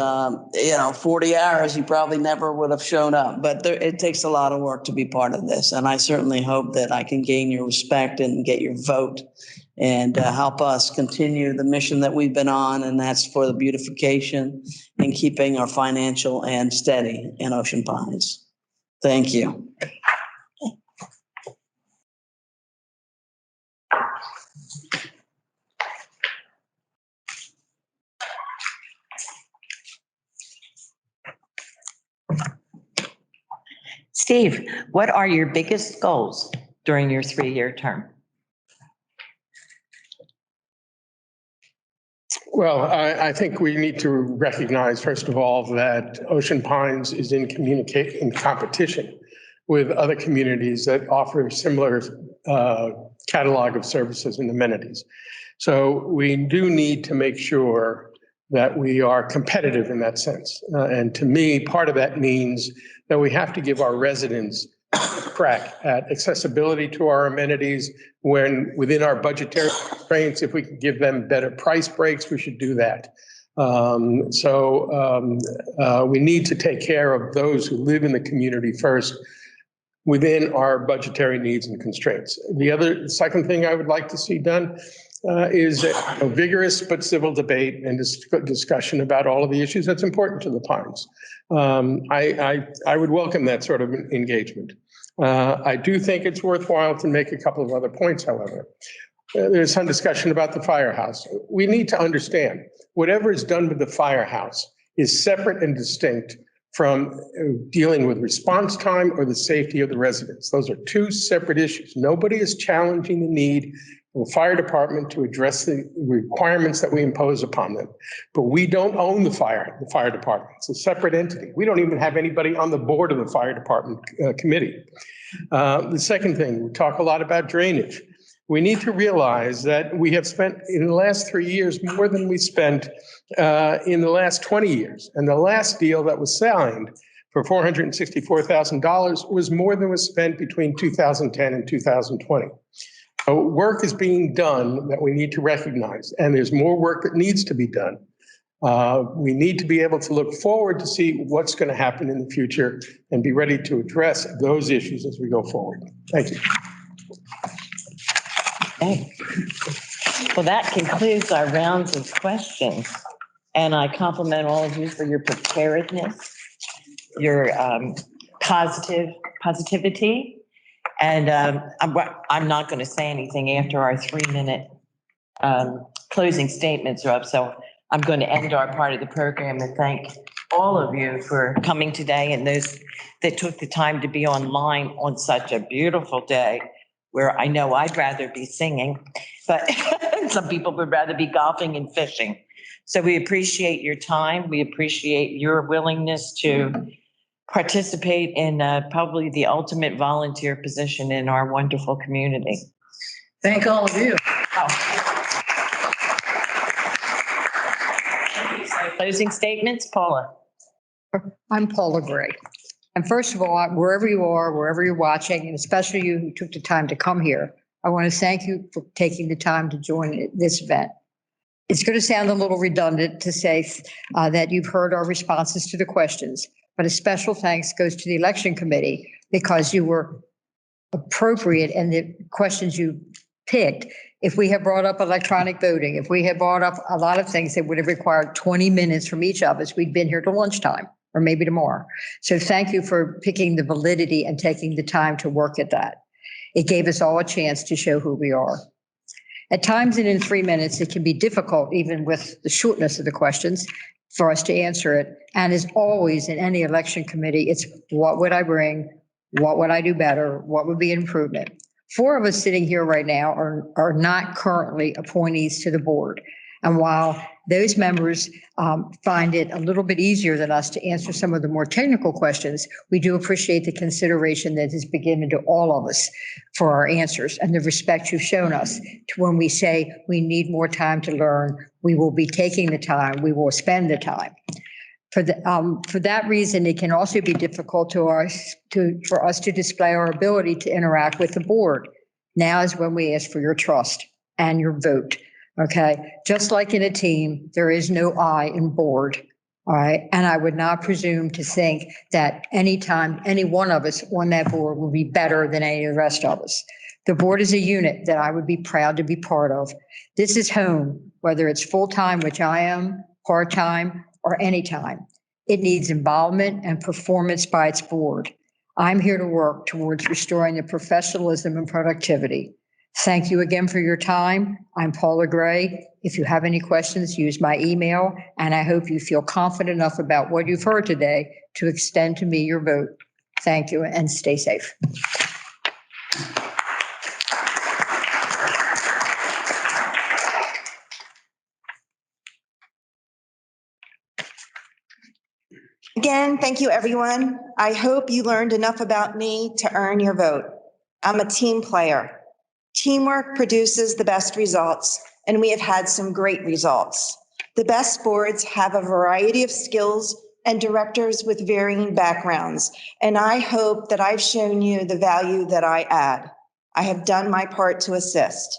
40 hours, you probably never would have shown up. But it takes a lot of work to be part of this. And I certainly hope that I can gain your respect and get your vote and help us continue the mission that we've been on. And that's for the beautification and keeping our financial end steady in Ocean Pines. Thank you. Steve, what are your biggest goals during your 3-year term? Well, I think we need to recognize, first of all, that Ocean Pines is in competition with other communities that offer similar catalog of services and amenities. So we do need to make sure that we are competitive in that sense. And to me, part of that means that we have to give our residents a crack at accessibility to our amenities when within our budgetary constraints. If we can give them better price breaks, we should do that. We need to take care of those who live in the community first within our budgetary needs and constraints. The second thing I would like to see done is a vigorous but civil debate and discussion about all of the issues that's important to the Pines. I would welcome that sort of engagement. I do think it's worthwhile to make a couple of other points, however. There's some discussion about the firehouse. We need to understand whatever is done with the firehouse is separate and distinct from dealing with response time or the safety of the residents. Those are two separate issues. Nobody is challenging the need of the fire department to address the requirements that we impose upon them. But we don't own the fire department. It's a separate entity. We don't even have anybody on the board of the fire department committee. The second thing, we talk a lot about drainage. We need to realize that we have spent in the last 3 years more than we spent in the last 20 years. And the last deal that was signed for $464,000 was more than was spent between 2010 and 2020. So work is being done that we need to recognize, and there's more work that needs to be done. We need to be able to look forward to see what's going to happen in the future and be ready to address those issues as we go forward. Thank you. Okay. Well, that concludes our rounds of questions. And I compliment all of you for your preparedness, your positivity. And I'm not going to say anything after our 3-minute closing statements are up. So I'm going to end our part of the program and thank all of you for coming today and those that took the time to be online on such a beautiful day, where I know I'd rather be singing, but some people would rather be golfing and fishing. So we appreciate your time. We appreciate your willingness to participate in probably the ultimate volunteer position in our wonderful community. Thank all of you. Closing statements, Paula. I'm Paula Gray. And first of all, wherever you are, wherever you're watching, and especially you who took the time to come here, I want to thank you for taking the time to join this event. It's going to sound a little redundant to say that you've heard our responses to the questions, but a special thanks goes to the election committee because you were appropriate in the questions you picked. If we had brought up electronic voting, if we had brought up a lot of things that would have required 20 minutes from each of us, we'd been here till lunchtime or maybe tomorrow. So thank you for picking the validity and taking the time to work at that. It gave us all a chance to show who we are. At times and in 3 minutes, it can be difficult, even with the shortness of the questions, for us to answer it. And as always in any election committee, it's what would I bring? What would I do better? What would be an improvement? 4 of us sitting here right now are not currently appointees to the board. And while those members find it a little bit easier than us to answer some of the more technical questions, we do appreciate the consideration that is given to all of us for our answers and the respect you've shown us to when we say we need more time to learn. We will be taking the time. We will spend the time. For that reason, it can also be difficult for us to display our ability to interact with the board. Now is when we ask for your trust and your vote. Okay, just like in a team, there is no I in board. All right, and I would not presume to think that anytime any one of us on that board will be better than any of the rest of us. The board is a unit that I would be proud to be part of. This is home, whether it's full-time, which I am, part-time, or anytime. It needs involvement and performance by its board. I'm here to work towards restoring the professionalism and productivity. Thank you again for your time. I'm Paula Gray. If you have any questions, use my email, and I hope you feel confident enough about what you've heard today to extend to me your vote. Thank you and stay safe. Again, thank you, everyone. I hope you learned enough about me to earn your vote. I'm a team player. Teamwork produces the best results, and we have had some great results. The best boards have a variety of skills and directors with varying backgrounds, and I hope that I've shown you the value that I add. I have done my part to assist.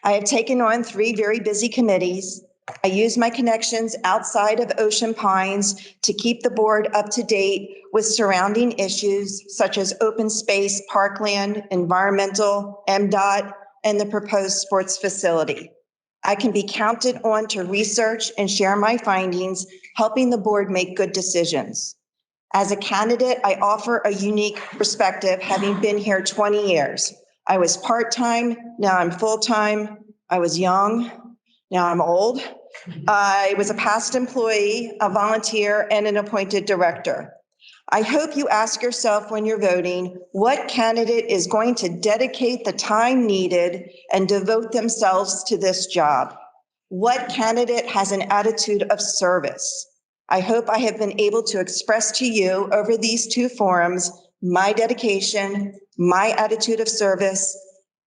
I have taken on 3 very busy committees. I use my connections outside of Ocean Pines to keep the board up to date with surrounding issues such as open space, parkland, environmental, MDOT, and the proposed sports facility. I can be counted on to research and share my findings, helping the board make good decisions. As a candidate, I offer a unique perspective, having been here 20 years. I was part-time, now I'm full-time. I was young, now I'm old. I was a past employee, a volunteer, and an appointed director. I hope you ask yourself when you're voting, what candidate is going to dedicate the time needed and devote themselves to this job? What candidate has an attitude of service? I hope I have been able to express to you over these 2 forums my dedication, my attitude of service,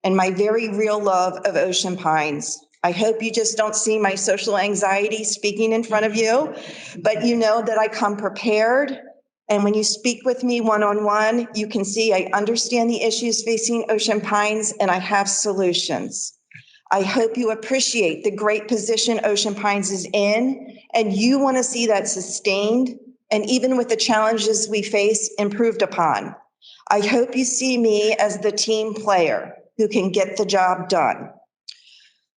and my very real love of Ocean Pines. I hope you just don't see my social anxiety speaking in front of you, but you know that I come prepared. And when you speak with me one-on-one, you can see I understand the issues facing Ocean Pines and I have solutions. I hope you appreciate the great position Ocean Pines is in, and you want to see that sustained, and even with the challenges we face, improved upon. I hope you see me as the team player who can get the job done.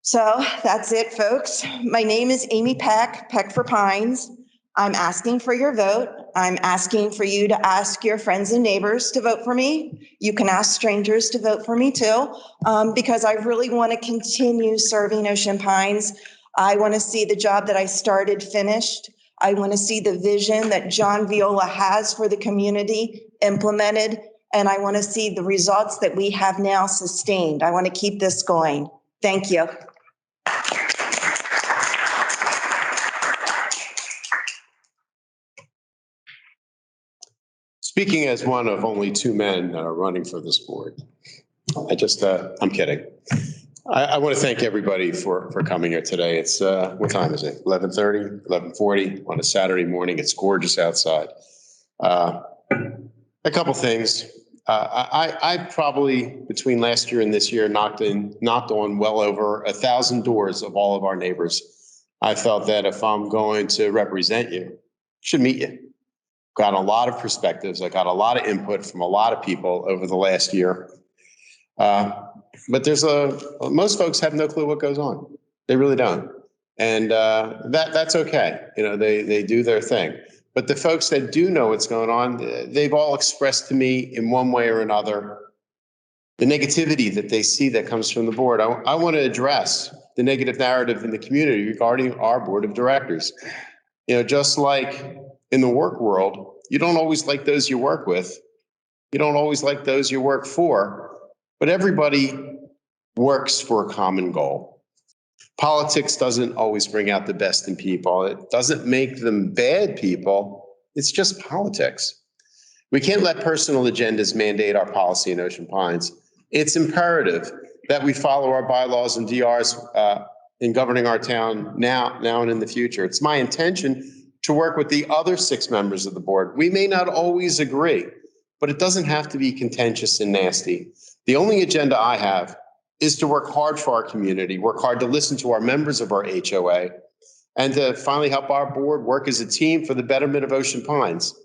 So that's it, folks. My name is Amy Peck, Peck for Pines. I'm asking for your vote. I'm asking for you to ask your friends and neighbors to vote for me. You can ask strangers to vote for me too, because I really want to continue serving Ocean Pines. I want to see the job that I started finished. I want to see the vision that John Viola has for the community implemented. And I want to see the results that we have now sustained. I want to keep this going. Thank you. Speaking as one of only 2 men that are running for this board, I'm kidding. I want to thank everybody for coming here today. It's, what time is it? 11:30, 11:40 on a Saturday morning. It's gorgeous outside. A couple things. I probably, between last year and this year, knocked on well over 1,000 doors of all of our neighbors. I felt that if I'm going to represent you, I should meet you. Got a lot of perspectives. I got a lot of input from a lot of people over the last year. But most folks have no clue what goes on. They really don't. And that's okay. You know, they do their thing. But the folks that do know what's going on, they've all expressed to me in one way or another the negativity that they see that comes from the board. I want to address the negative narrative in the community regarding our board of directors. You know, just like in the work world, you don't always like those you work with. You don't always like those you work for, but everybody works for a common goal. Politics doesn't always bring out the best in people. It doesn't make them bad people. It's just politics. We can't let personal agendas mandate our policy in Ocean Pines. It's imperative that we follow our bylaws and DRs in governing our town now and in the future. It's my intention to work with the other 6 members of the board. We may not always agree, but it doesn't have to be contentious and nasty. The only agenda I have is to work hard for our community, work hard to listen to our members of our HOA, and to finally help our board work as a team for the betterment of Ocean Pines.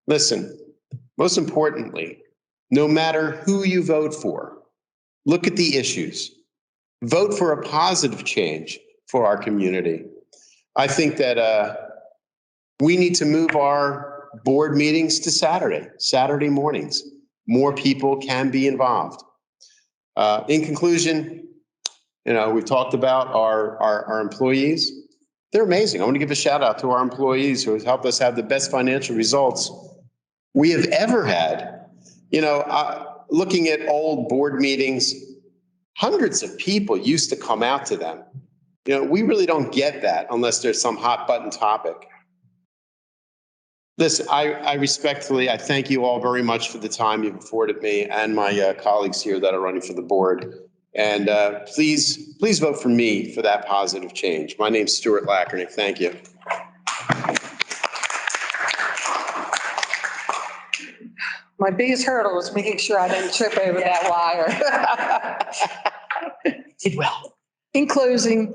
Listen, most importantly, no matter who you vote for, look at the issues. Vote for a positive change for our community. I think that we need to move our board meetings to Saturday mornings. More people can be involved. In conclusion, we've talked about our employees. They're amazing. I want to give a shout out to our employees who have helped us have the best financial results we have ever had. Looking at old board meetings, hundreds of people used to come out to them. We really don't get that unless there's some hot button topic. Listen, I respectfully, I thank you all very much for the time you've afforded me and my colleagues here that are running for the board. And please vote for me for that positive change. My name's Stuart Lackernick. Thank you. My biggest hurdle was making sure I didn't trip over that wire. Did well. In closing,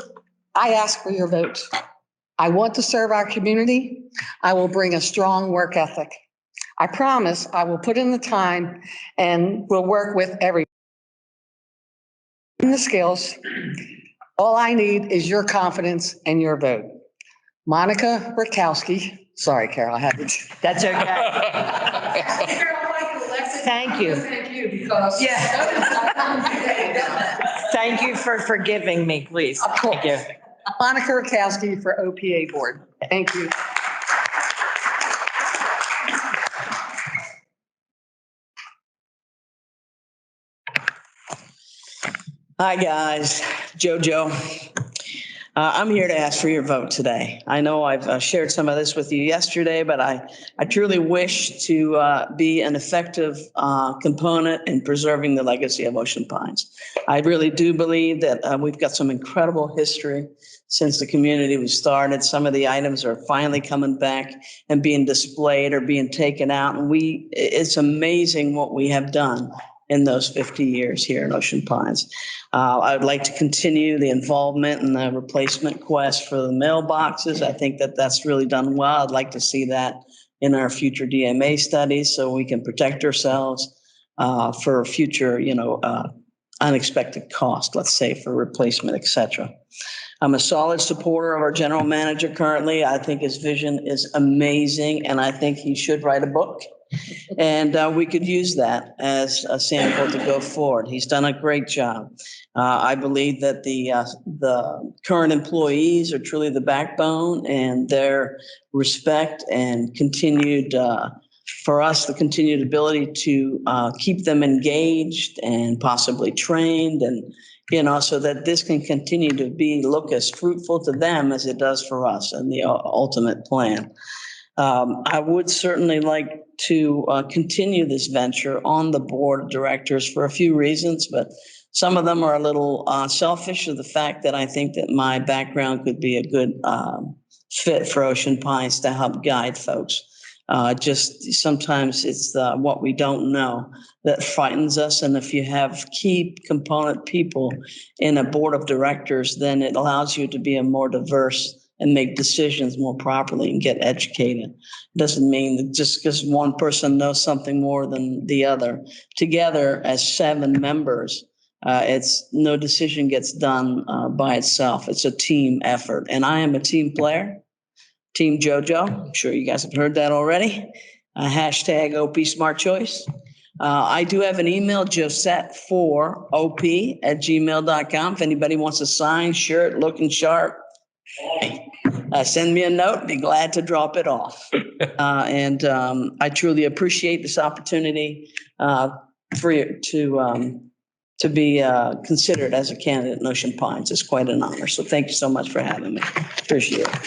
I ask for your vote. I want to serve our community. I will bring a strong work ethic. I promise I will put in the time and will work with everyone. The skills. All I need is your confidence and your vote. Monica Rakowski. Sorry, Carol, I had to. That's okay. Thank you. Thank you because. Thank you for forgiving me, please. Of course. Thank you. Monica Rakowski for OPA Board. Thank you. Hi, guys. JoJo. I'm here to ask for your vote today. I know I've shared some of this with you yesterday, but I truly wish to be an effective component in preserving the legacy of Ocean Pines. I really do believe that we've got some incredible history since the community was started. Some of the items are finally coming back and being displayed or being taken out. And it's amazing what we have done in those 50 years here in Ocean Pines. I would like to continue the involvement in the replacement quest for the mailboxes. I think that that's really done well. I'd like to see that in our future DMA studies so we can protect ourselves for future, unexpected cost, let's say for replacement, et cetera. I'm a solid supporter of our general manager currently. I think his vision is amazing, and I think he should write a book. And we could use that as a sample to go forward. He's done a great job. I believe that the current employees are truly the backbone, and their respect and continued, for us, the continued ability to keep them engaged and possibly trained, and so that this can continue to look as fruitful to them as it does for us and the ultimate plan. I would certainly like to continue this venture on the board of directors for a few reasons, but some of them are a little selfish of the fact that I think that my background could be a good fit for Ocean Pines to help guide folks. Just sometimes it's what we don't know that frightens us. And if you have key component people in a board of directors, then it allows you to be a more diverse and make decisions more properly and get educated. It doesn't mean that just because one person knows something more than the other. Together as 7 members, no decision gets done by itself. It's a team effort. And I am a team player, Team JoJo. I'm sure you guys have heard that already. Hashtag OP Smart Choice. I do have an email, josette4op@gmail.com. If anybody wants a signed shirt looking sharp, send me a note. Be glad to drop it off. And I truly appreciate this opportunity for you to be considered as a candidate in Ocean Pines. It's quite an honor. So thank you so much for having me. Appreciate it.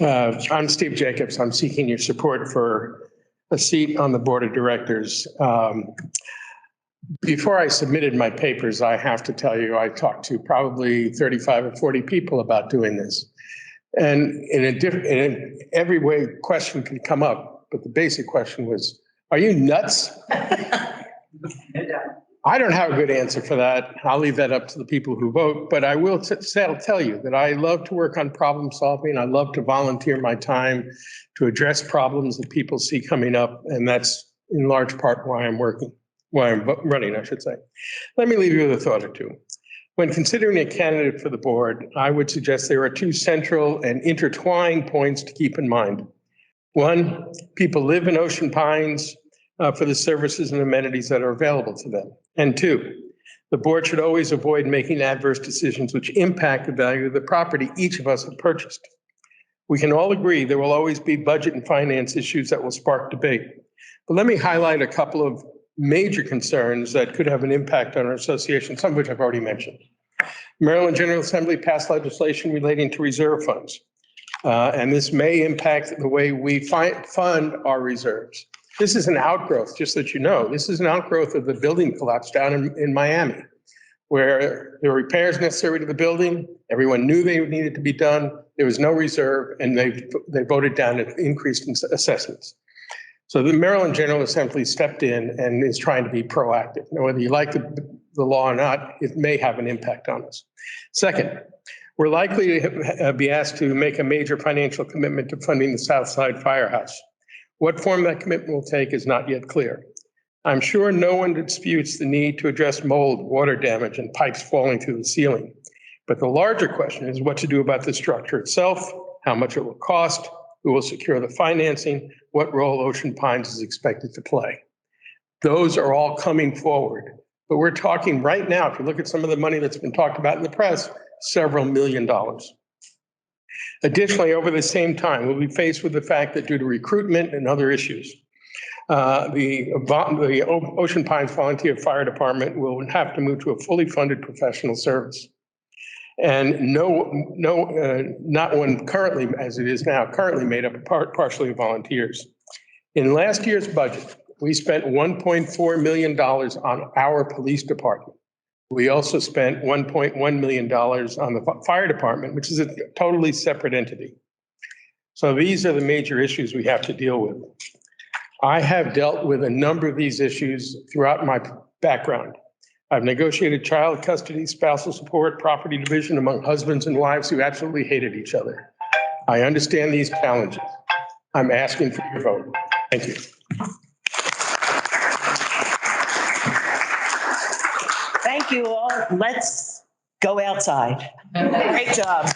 I'm Steve Jacobs. I'm seeking your support for a seat on the board of directors. Before I submitted my papers, I have to tell you, I talked to probably 35 or 40 people about doing this. And in every way question could come up, but the basic question was, are you nuts? I don't have a good answer for that. I'll leave that up to the people who vote, but I will tell you that I love to work on problem solving. I love to volunteer my time to address problems that people see coming up. And that's in large part why I'm running, I should say. Let me leave you with a thought or two. When considering a candidate for the board, I would suggest there are two central and intertwined points to keep in mind. One, people live in Ocean Pines for the services and amenities that are available to them. And two, the board should always avoid making adverse decisions which impact the value of the property each of us have purchased. We can all agree there will always be budget and finance issues that will spark debate. But let me highlight a couple of major concerns that could have an impact on our association, some of which I've already mentioned. Maryland General Assembly passed legislation relating to reserve funds. And this may impact the way we fund our reserves. This is an outgrowth, just that you know, this is an outgrowth of the building collapse down in Miami, where there were repairs necessary to the building. Everyone knew they needed to be done. There was no reserve, and they voted down an increase in assessments. So the Maryland General Assembly stepped in and is trying to be proactive. Now, whether you like the law or not, it may have an impact on us. Second, we're likely to be asked to make a major financial commitment to funding the Southside Firehouse. What form that commitment will take is not yet clear. I'm sure no one disputes the need to address mold, water damage, and pipes falling through the ceiling. But the larger question is what to do about the structure itself, how much it will cost, who will secure the financing, what role Ocean Pines is expected to play. Those are all coming forward. But we're talking right now, if you look at some of the money that's been talked about in the press, several $1 million. Additionally, over the same time, we'll be faced with the fact that due to recruitment and other issues, the Ocean Pines Volunteer Fire Department will have to move to a fully funded professional service. And not one currently, as it is now, currently made up partially of volunteers. In last year's budget, we spent $1.4 million on our police department. We also spent $1.1 million on the fire department, which is a totally separate entity. So these are the major issues we have to deal with. I have dealt with a number of these issues throughout my background. I've negotiated child custody, spousal support, property division among husbands and wives who absolutely hated each other. I understand these challenges. I'm asking for your vote. Thank you. Thank you all. Let's go outside. Great job.